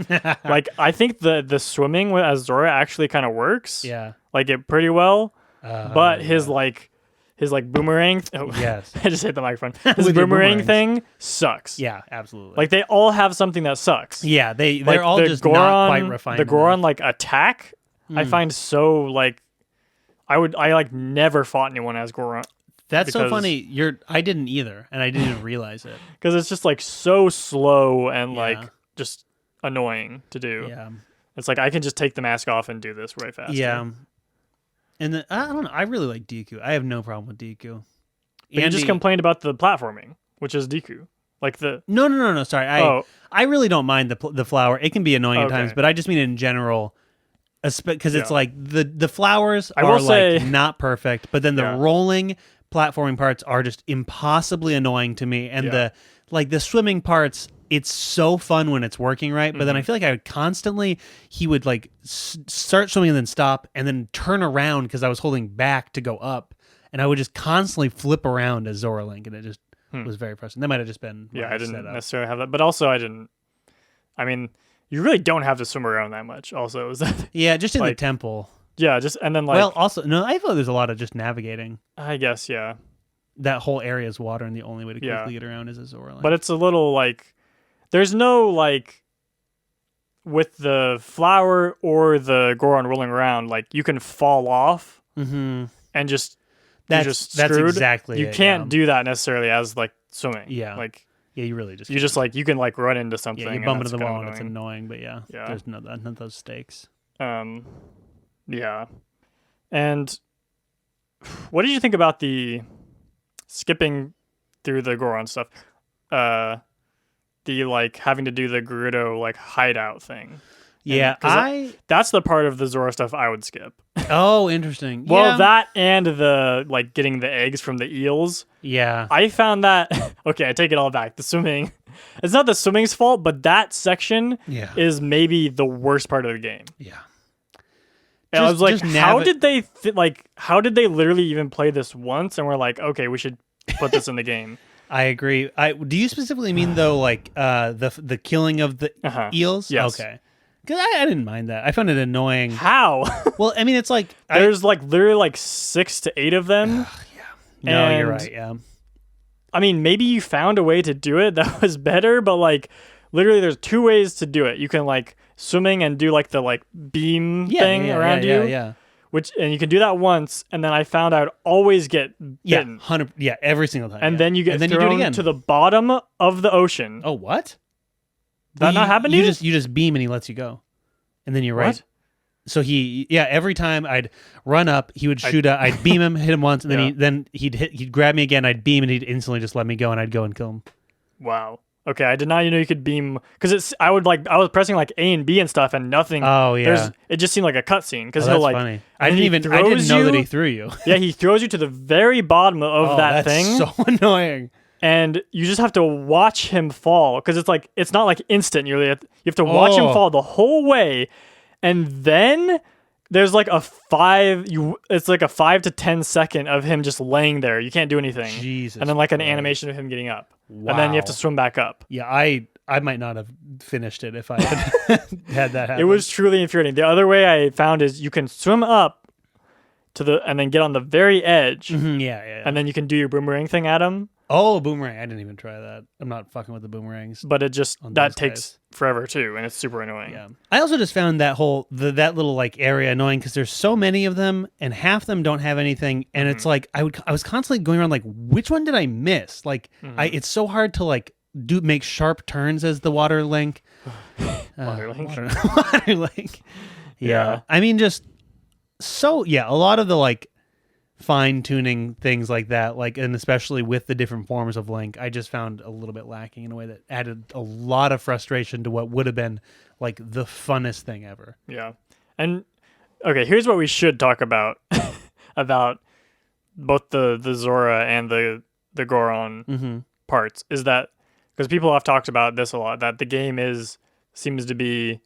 Like, I think the swimming as Zora actually kind of works. Yeah, like it pretty well. But his boomerang. Yes, I just hit the microphone. His boomerang thing sucks. Yeah, absolutely. Like they all have something that sucks. Yeah, they're like all just Goron, not quite refined. The Goron like attack, I find so like I like never fought anyone as Goron. That's so funny. I didn't either, and I didn't even realize it. Because it's just like so slow and like just annoying to do. Yeah. It's like I can just take the mask off and do this right fast. Yeah. And I don't know. I really like Deku. I have no problem with Deku. But you just complained about the platforming, which is Deku. Like the No. Sorry. I really don't mind the flower. It can be annoying at times, but I just mean in general. Because it's like the flowers are like not perfect, but then the rolling platforming parts are just impossibly annoying to me, and the swimming parts, it's so fun when it's working right, but then I feel like I would constantly, he would like start swimming and then stop and then turn around because I was holding back to go up, and I would just constantly flip around as Zora Link, and it just was very frustrating. That might have just been I didn't necessarily have that, but also I mean, you really don't have to swim around that much also. Is that just in the temple. Yeah, and then like... Well, also, no, I feel there's a lot of just navigating. I guess, yeah. That whole area is water, and the only way to quickly get around is a Zora Link. But it's a little, like... There's no, like... With the flower or the Goron rolling around, like, you can fall off and just... That's exactly You can't do that necessarily as, like, swimming. Yeah. Like... Yeah, you really just... You just, like, you can, like, run into something. Yeah, you bump into the wall, and it's annoying, but there's none of those stakes. Yeah. And what did you think about the skipping through the Goron stuff? The like having to do the Gerudo like hideout thing. Yeah, that's the part of the Zora stuff I would skip. Oh, interesting. Well, that and the like getting the eggs from the eels. Yeah. I found that okay, I take it all back. The swimming. It's not the swimming's fault, but that section is maybe the worst part of the game. Yeah. I was like, how did they literally even play this once? And we're like, okay, we should put this in the game. I agree. Do you specifically mean though, like the killing of the eels? Yes. Okay. Because I didn't mind that. I found it annoying. How? Well, I mean, it's like there's like literally like 6 to 8 of them. No, you're right. Yeah. I mean, maybe you found a way to do it that was better, but like literally, there's 2 ways to do it. You can like swimming and do like the like beam thing around you. Yeah. And you can do that once, and then I found I would always get bitten. 100. Yeah, every single time. And then you get thrown to the bottom of the ocean. Oh, what? Did that not happen to you? You just beam and he lets you go, and then you're right. What? So every time I'd run up, he would shoot. I'd beam him, hit him once, and then he'd grab me again. I'd beam, and he'd instantly just let me go, and I'd go and kill him. Wow. Okay, I did not know you could beam because I was pressing like A and B and stuff and nothing. Oh yeah, it just seemed like a cutscene because he'll like. Funny. I didn't know that he threw you. Yeah, he throws you to the very bottom of that thing. So annoying. And you just have to watch him fall because it's not like instant. You have to watch him fall the whole way, and then there's like it's like a 5 to 10 second of him just laying there. You can't do anything. Jesus. And then like an animation of him getting up. Wow. And then you have to swim back up. Yeah, I might not have finished it if I had had that happen. It was truly infuriating. The other way I found is you can swim up and then get on the very edge. Mm-hmm, yeah. And then you can do your boomerang thing at him. Oh, boomerang! I didn't even try that. I'm not fucking with the boomerangs. But it just that takes forever too, and it's super annoying. Yeah. I also just found that that little like area annoying because there's so many of them, and half them don't have anything, and it's like I was constantly going around like, which one did I miss? Like it's so hard to like make sharp turns as the water link. Water link. Water link. Yeah. I mean, just a lot of the like fine tuning things like that, like, and especially with the different forms of Link, I just found a little bit lacking in a way that added a lot of frustration to what would have been like the funnest thing ever. Yeah. And okay, here's what we should talk about about both the Zora and the Goron parts is that because people have talked about this a lot, that the game seems to be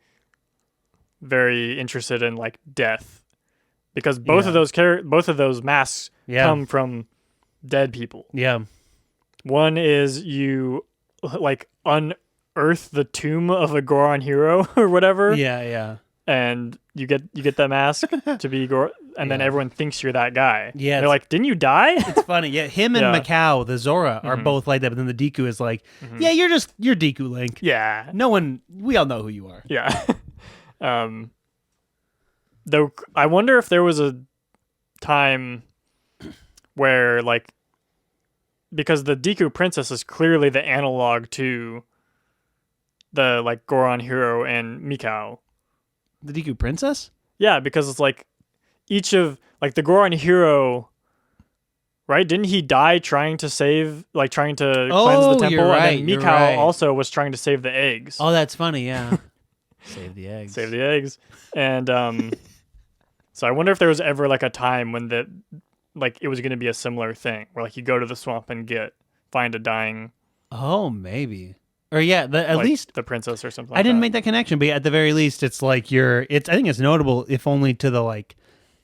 very interested in like death. Because both of those masks come from dead people. Yeah. One is you like unearth the tomb of a Goron hero or whatever. Yeah, yeah. And you get that mask to be Goron, and then everyone thinks you're that guy. Yeah. They're like, "Didn't you die?" It's funny. Yeah, him and Macau, the Zora, are both like that, but then the Deku is like, "Yeah, you're Deku Link." Yeah. We all know who you are. Yeah. Though I wonder if there was a time where, like, because the Deku Princess is clearly the analog to the like Goron hero and Mikau. The Deku Princess? Yeah, because it's like each of like the Goron hero, right? Didn't he die trying to cleanse the temple? You're right, and then Mikau also was trying to save the eggs. Oh, that's funny. Yeah. Save the eggs. Save the eggs, and so I wonder if there was ever like a time when it was going to be a similar thing where like you go to the swamp and find a dying. Oh, maybe. Or at least the princess or something. I didn't make that connection, but at the very least, it's like I think it's notable, if only to the like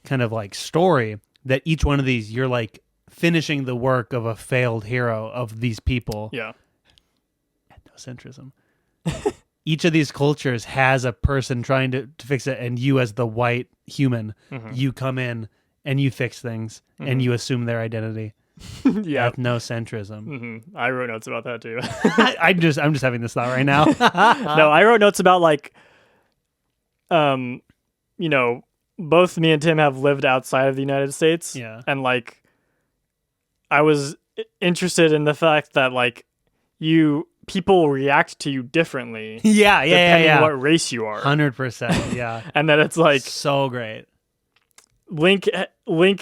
kind of like story, that each one of these you're like finishing the work of a failed hero of these people. Yeah. Ethnocentrism. Each of these cultures has a person trying to fix it, and you as the white human, you come in and you fix things, and you assume their identity. Yeah, ethnocentrism. I wrote notes about that too. I'm just having this thought right now. No, I wrote notes about like, both me and Tim have lived outside of the United States. Yeah, and like, I was interested in the fact that like people react to you differently. Depending on what race you are. 100%. Yeah, and that it's like so great. Link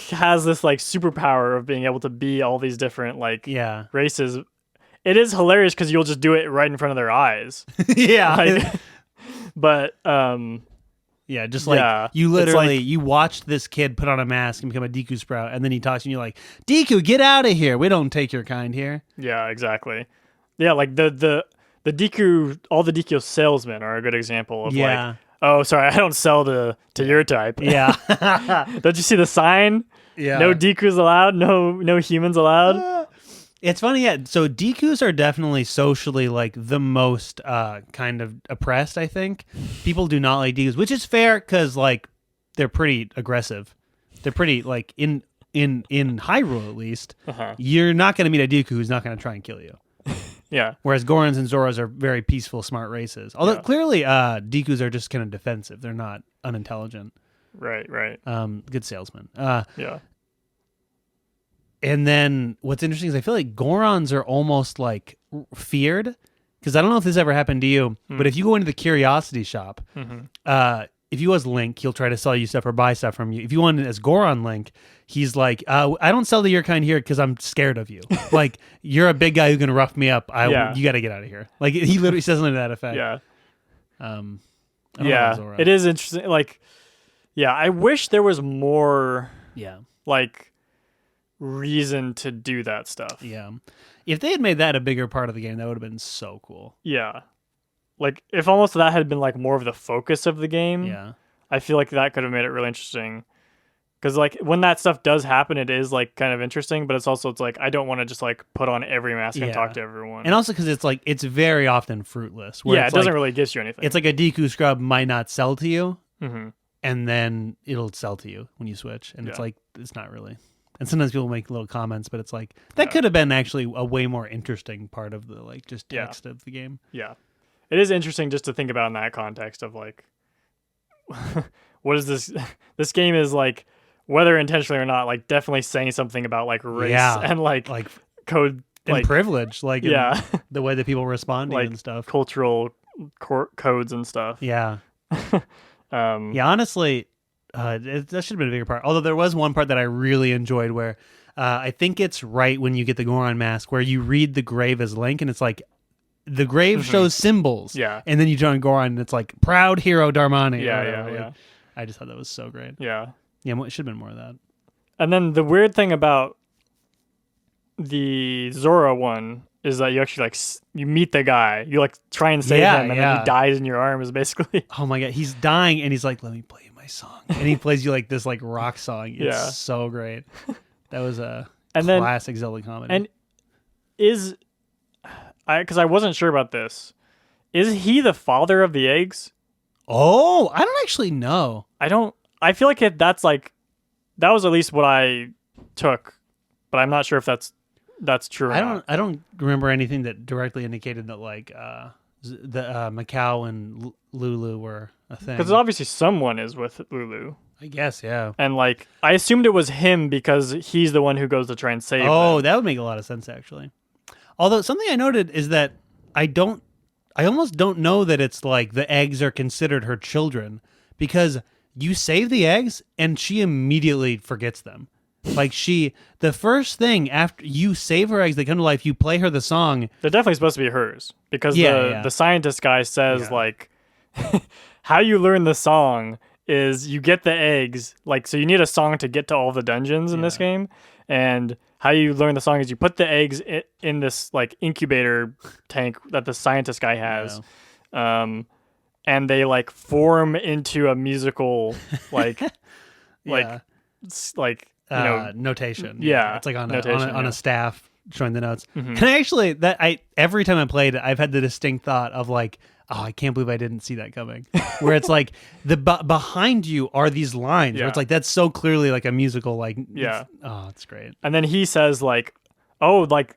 has this like superpower of being able to be all these different like races. It is hilarious because you'll just do it right in front of their eyes. Yeah. But just like you literally you watched this kid put on a mask and become a Deku Sprout, and then he talks to you and you're like, Deku, get out of here. We don't take your kind here. Yeah, exactly. Yeah, like the Deku, all the Deku salesmen are a good example of like, oh, sorry, I don't sell to your type. Yeah. Don't you see the sign? Yeah. No Dekus allowed, no humans allowed. It's funny, yeah. So Dekus are definitely socially like the most kind of oppressed, I think. People do not like Dekus, which is fair because like they're pretty aggressive. They're pretty like in Hyrule at least. You're not going to meet a Deku who's not going to try and kill you. Yeah. Whereas Gorons and Zoras are very peaceful, smart races. Although clearly Dekus are just kind of defensive. They're not unintelligent. Right. Good salesman. Yeah. And then what's interesting is I feel like Gorons are almost like feared. Because I don't know if this ever happened to you, but if you go into the curiosity shop, if you as Link, he'll try to sell you stuff or buy stuff from you. If you want it as Goron Link, he's like, I don't sell to your kind here because I'm scared of you. Like, you're a big guy who can rough me up. You got to get out of here. Like, he literally says something to that effect. Yeah. It is interesting. Like, I wish there was more, like, reason to do that stuff. Yeah. If they had made that a bigger part of the game, that would have been so cool. Yeah. Like, if almost that had been, like, more of the focus of the game, I feel like that could have made it really interesting. Because, like, when that stuff does happen, it is, like, kind of interesting, but it's like, I don't want to just, like, put on every mask and talk to everyone. And also because it's, like, it's very often fruitless. Where it doesn't really give you anything. It's like a Deku scrub might not sell to you, and then it'll sell to you when you switch. And it's like, it's not really And sometimes people make little comments, but it's like that could have been actually a way more interesting part of the like just text of the game. Yeah. It is interesting just to think about in that context of like what is this this game is like, whether intentionally or not, like definitely saying something about like race and like code and like privilege, like the way that people respond to like you and stuff, cultural codes and stuff. Yeah, honestly, that should have been a bigger part. Although there was one part that I really enjoyed where I think it's right when you get the Goron mask where you read the grave as Link, and it's like the grave shows symbols, and then you join Goron, and it's like proud hero Darmani. Yeah. I just thought that was so great. Yeah, it should have been more of that. And then the weird thing about the Zora one is that you actually like you meet the guy, you like try and save him, and then he dies in your arms, basically. Oh my god, he's dying, and he's like, "Let me play you my song," and he plays you like this like rock song. It's so great. That was a classic Zelda comedy. And because I wasn't sure about this, is he the father of the eggs? Oh, I don't actually know. I feel like that was at least what I took, but I'm not sure if that's true. I don't remember anything that directly indicated that like the Macau and Lulu were a thing. Because obviously someone is with Lulu. I guess, yeah. And like I assumed it was him because he's the one who goes to try and save them. Oh, that would make a lot of sense actually. Although something I noted is that I almost don't know that it's like the eggs are considered her children, because you save the eggs and she immediately forgets them. Like the first thing after you save her eggs, they come to life, you play her the song. They're definitely supposed to be hers because the scientist guy says like how you learn the song is you get the eggs, like, so you need a song to get to all the dungeons in this game, and how you learn the song is you put the eggs in this like incubator tank that the scientist guy has, and they like form into a musical like notation. Yeah, it's like on notation, on a staff showing the notes. And actually, every time I played it, I've had the distinct thought of like, oh, I can't believe I didn't see that coming. Where it's like behind you are these lines. Where it's like that's so clearly like a musical. Like, it's great. And then he says like, oh, like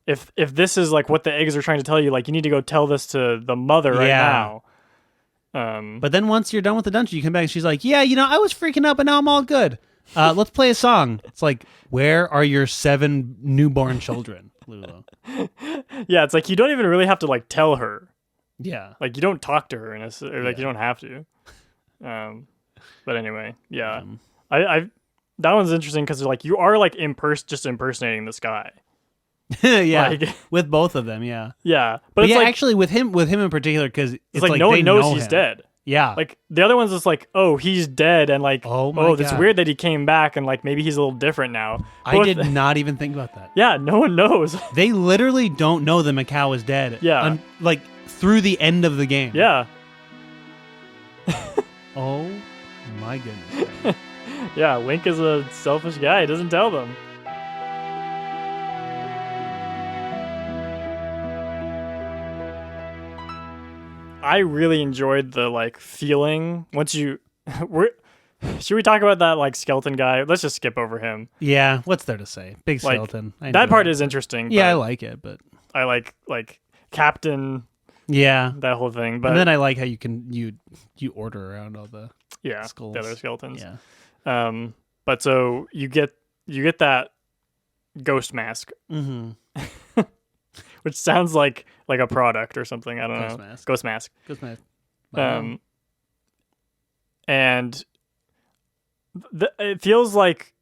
if this is like what the eggs are trying to tell you, like you need to go tell this to the mother right now. But then once you're done with the dungeon, you come back and she's like, yeah, I was freaking out, but now I'm all good. Let's play a song. It's like, where are your 7 newborn children, Lulu? Yeah, it's like you don't even really have to like tell her. Yeah, like you don't talk to her you don't have to. But anyway, I that one's interesting because like you are like just impersonating this guy. Like, with both of them, but it's like, actually with him in particular, because it's like no one knows he's dead. Like the other one's just like, oh, he's dead, and like, it's weird that he came back, and like maybe he's a little different now. I did not even think about that. Yeah, no one knows. They literally don't know that Macau is dead. Yeah, like through the end of the game. Yeah. Oh my goodness. Yeah, Link is a selfish guy. He doesn't tell them. I really enjoyed the like feeling once you should we talk about that like skeleton guy? Let's just skip over him. Yeah, what's there to say? Big skeleton. That part is interesting. Yeah, I like it, but I like Captain. Yeah, that whole thing. But and then I like how you can you order around all the skulls. The other skeletons. Yeah. But so you get that ghost mask. Mm-hmm. Which sounds like a product or something. I don't know. Ghost mask. Ghost mask. And it feels like,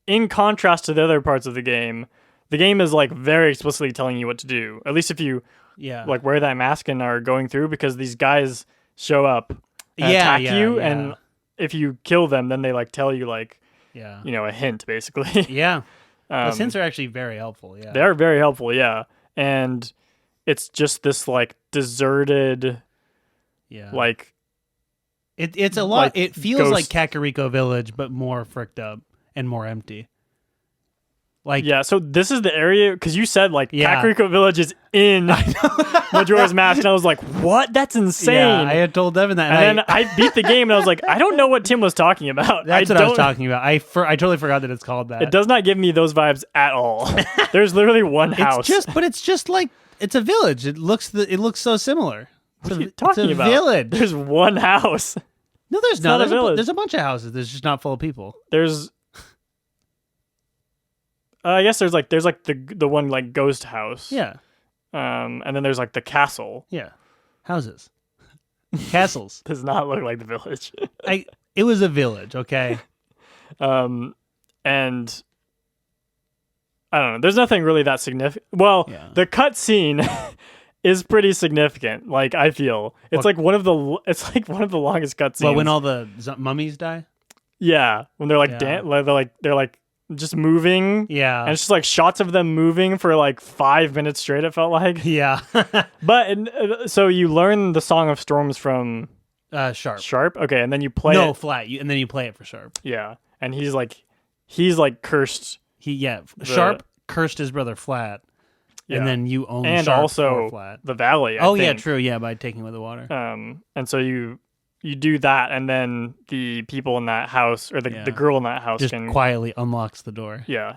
in contrast to the other parts of the game is like very explicitly telling you what to do. At least if you like wear that mask and are going through, because these guys show up and attack you, and if you kill them, then they like tell you like a hint basically. Yeah. Those hints are actually very helpful. Yeah. They are very helpful. Yeah. And it's just this like deserted, like it's a lot. Like it feels like Kakariko Village, but more fricked up and more empty. Like, yeah, so this is the area, because you said, like, Yeah. Kakariko Village is in Majora's Mask, and I was like, what? That's insane. yeah, I had told Devin that. And then I beat the game, and I was like, I don't know what Tim was talking about. That's what I was talking about. I totally forgot that it's called that. It does not give me those vibes at all. There's literally one house. It's just like, it's a village. It looks so similar. What are you talking it's a about? Village. There's one house. No, there's not not. a village. There's a bunch of houses. There's just not full of people. There's I guess there's like the one like ghost house. Yeah. And then there's like the castle. Yeah. Houses. Castles. Does not look like the village. It was a village, okay? And I don't know. There's nothing really that significant. Well, Yeah. the cut scene is pretty significant. Like, I feel it's like one of the longest cut scenes. Well, when all the mummies die? Yeah, when they're like Yeah. they're like just moving. Yeah. And it's just like shots of them moving for like 5 minutes straight, it felt like. Yeah. But so you learn the Song of Storms from Sharp. Sharp? Okay, and then you play it. Flat. And then you play it for Sharp. Yeah. And he's like cursed. Sharp cursed his brother Flat. Yeah. And then you own And Sharp also for Flat. the valley, I think. Yeah, true. Yeah, by taking away the water. And so you do that, and then the people in that house, or the girl in that house, just can quietly unlocks the door. Yeah.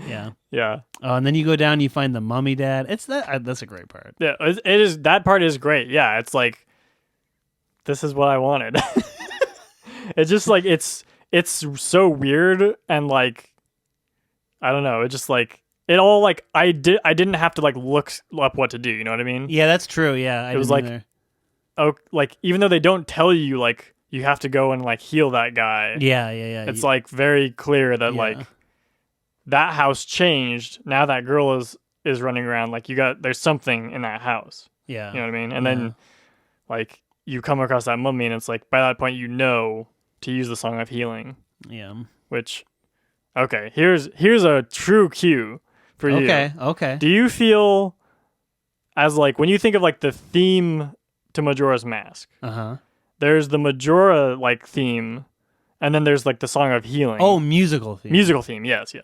Yeah. Yeah. And then you go down, you find the mummy dad. That's a great part. Yeah, it is. That part is great. Yeah, it's like, this is what I wanted. It's just like it's so weird, and like, I don't know. It just like it all like I didn't have to like look up what to do. You know what I mean? Yeah, that's true. Yeah, It was like, oh, like even though they don't tell you like you have to go and like heal that guy. Yeah. It's like very clear that like that house changed. Now that girl is running around. Like there's something in that house. Yeah. You know what I mean? And then like you come across that mummy, and it's like by that point you know to use the Song of Healing. Yeah. Which, okay, here's a true cue for you. Okay. Do you feel as like when you think of like the theme to Majora's Mask? There's the Majora like theme, and then there's like the Song of Healing. Oh, musical theme. Musical theme, yes.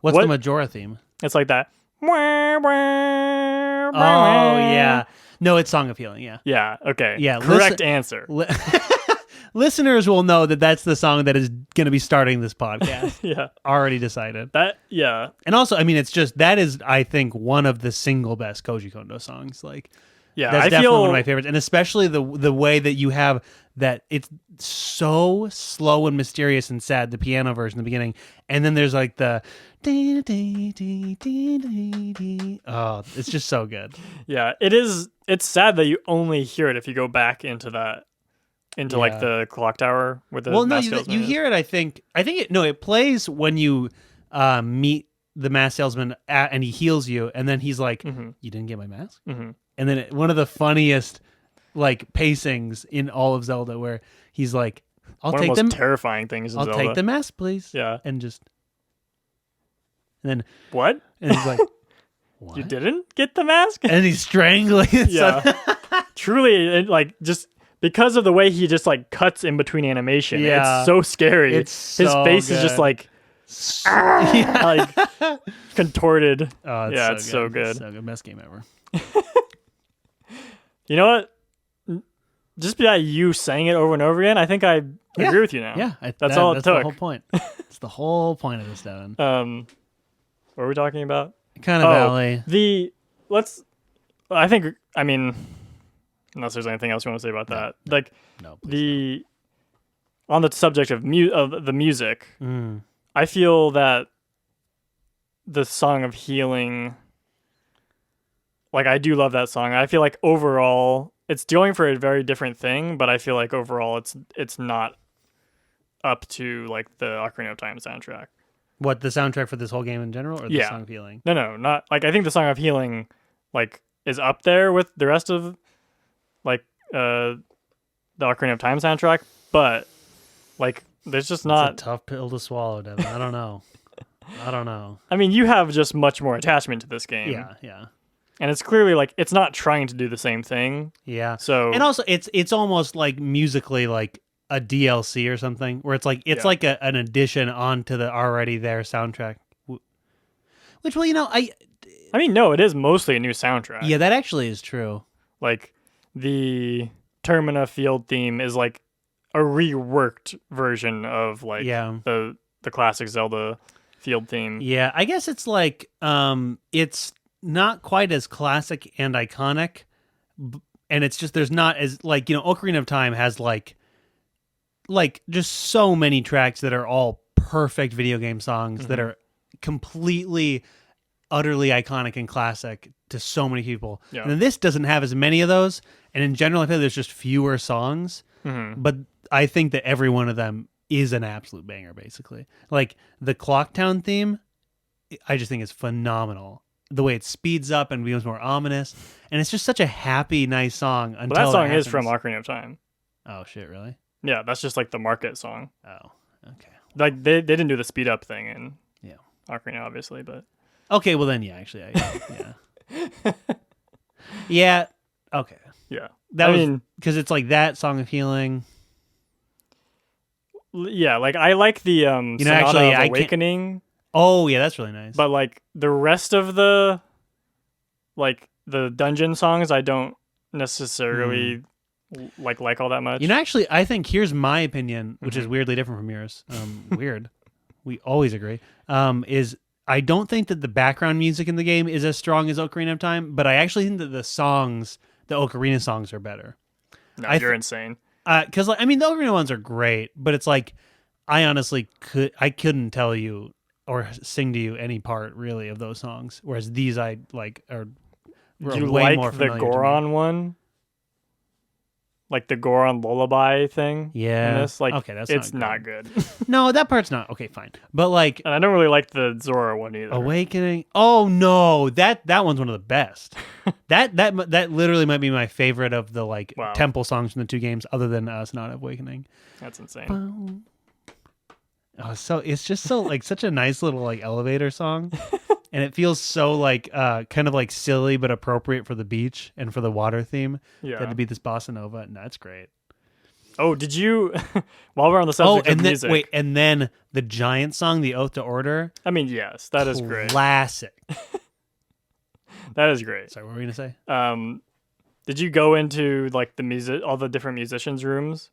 What's the Majora theme? It's like that. Oh yeah. No, it's Song of Healing. Yeah. Yeah. Okay. Yeah. Correct answer. Listeners will know that that's the song that is going to be starting this podcast. Yeah. Already decided. Yeah. And also, I mean, it's just that is, I think, one of the single best Koji Kondo songs. Like, yeah, that's I definitely feel one of my favorites, and especially the way that you have that it's so slow and mysterious and sad. The piano version in the beginning, and then there's like the oh, it's just so good. Yeah, it is. It's sad that you only hear it if you go back into that. Like the clock tower with the mask salesman. You hear it. I think it plays when you meet the mask salesman and he heals you, and then he's like, "You didn't get my mask," and then one of the funniest like pacings in all of Zelda, where he's like, "I'll take them." Terrifying things. I'll take the mask, please. Yeah, and then what? And he's like, "What? You didn't get the mask?" And he's strangling. Yeah, truly, like just. Because of the way he just like cuts in between animation, it's so scary. His face is just like, like contorted. Oh, it's so good. It's so good. Best game ever. You know what? Just by you saying it over and over again, I think I agree with you now. Yeah, that's all it took. That's the whole point. It's the whole point of this, Devin. What were we talking about? Kind of Valley. I mean. Unless there's anything else you want to say about that. Like, on the subject of the music, I feel that the Song of Healing, like, I do love that song. I feel like overall, it's going for a very different thing, but I feel like overall it's not up to, like, the Ocarina of Time soundtrack. What, the soundtrack for this whole game in general, or the Song of Healing? No, not, like, I think the Song of Healing, like, is up there with the rest of like the Ocarina of Time soundtrack, but like there's just not. It's a tough pill to swallow, Devin. I don't know. I mean, you have just much more attachment to this game. Yeah. And it's clearly like it's not trying to do the same thing. Yeah. So and also it's almost like musically like a DLC or something, where it's like like an addition onto the already there soundtrack Which, well, I mean, no, it is mostly a new soundtrack. Yeah, that actually is true. Like, the Termina field theme is like a reworked version of like the classic Zelda field theme. Yeah, I guess it's like it's not quite as classic and iconic, and it's just there's not as like Ocarina of Time has like just so many tracks that are all perfect video game songs that are completely utterly iconic and classic to so many people. Yeah. And this doesn't have as many of those, and in general I feel there's just fewer songs, but I think that every one of them is an absolute banger, basically. Like the Clocktown theme, I just think is phenomenal. The way it speeds up and becomes more ominous, and it's just such a happy, nice song. Until that song is from Ocarina of Time. Oh shit, really? Yeah, that's just like the market song. Oh, okay. Like they didn't do the speed up thing in Ocarina, obviously, but okay. Well then, yeah, actually, yeah, okay, yeah. That was because it's like that Song of Healing. Yeah, like I like the Sonata of Awakening. Oh yeah, that's really nice. But like the rest of the dungeon songs, I don't necessarily like all that much. Actually, I think here's my opinion, which is weirdly different from yours. Weird. We always agree. Is I don't think that the background music in the game is as strong as Ocarina of Time, but I actually think that the Ocarina songs are better. No, you're insane. Because the Ocarina ones are great, but it's like I honestly couldn't tell you or sing to you any part really of those songs, whereas these I like are you way like more the Goron one, like the Goron lullaby thing. Yeah, in this? Like okay, it's not good. No, that part's not okay. Fine, but like, and I don't really like the Zora one either. Awakening. Oh no, that one's one of the best. that literally might be my favorite of the temple songs from the two games, other than Sonata of Awakening. That's insane. Oh, so it's just so like such a nice little like elevator song, and it feels so like kind of like silly but appropriate for the beach and for the water theme. Yeah, that'd be this bossa nova, and that's great. Oh, did you? While we're on the subject of music, wait, and then the giant song, "The Oath to Order." I mean, yes, that is great. Classic. That is great. Sorry, what were we gonna say? Did you go into like the music, all the different musicians' rooms?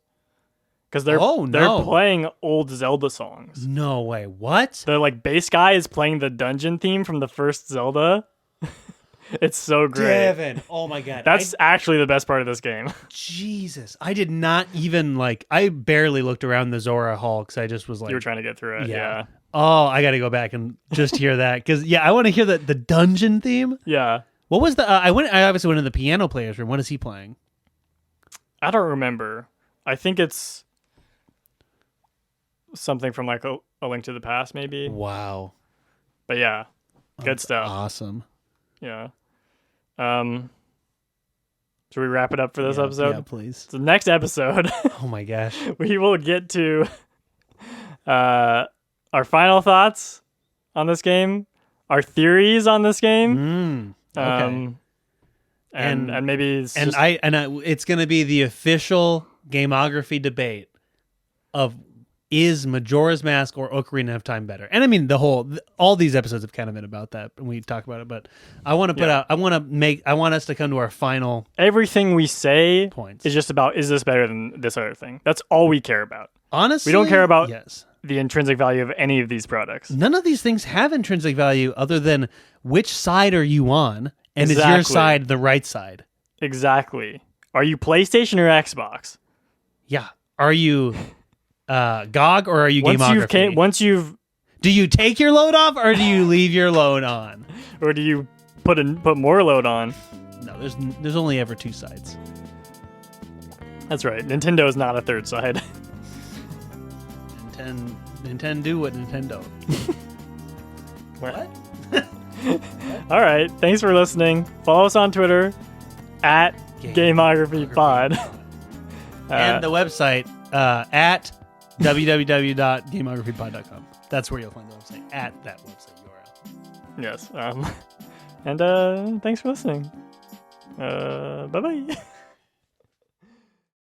Because they're playing old Zelda songs. No way. What? The like bass guy is playing the dungeon theme from the first Zelda. It's so great. Devin. Oh my god. That's actually the best part of this game. Jesus. I did not even I barely looked around the Zora hall because I just was like. You were trying to get through it. Yeah. Oh, I got to go back and just hear that because I want to hear the dungeon theme. Yeah. What was the? I obviously went in the piano player's room. What is he playing? I don't remember. I think it's something from like a Link to the Past, maybe. Wow. But yeah, good stuff. Awesome. Yeah. Should we wrap it up for this episode? Yeah, please. So next episode. Oh my gosh. We will get to our final thoughts on this game, our theories on this game. Okay. And maybe it's it's going to be the official gameography debate of is Majora's Mask or Ocarina of Time better? And I mean all these episodes have kind of been about that, and we talk about it. But I want to put out. I want us to come to our final. Everything we say points is just about is this better than this other thing? That's all we care about. Honestly, we don't care about the intrinsic value of any of these products. None of these things have intrinsic value other than which side are you on, and is your side the right side? Exactly. Are you PlayStation or Xbox? Yeah. Are you GOG or are you gameography? Do you take your load off or do you leave your load on? Or do you put more load on? No, there's only ever two sides. That's right. Nintendo is not a third side. Nintendo do what Nintendo. What? All right. Thanks for listening. Follow us on Twitter at GameographyPod. And the website at www.gameographypod.com. That's where you'll find the website, at that website URL. Yes. And thanks for listening. Bye-bye.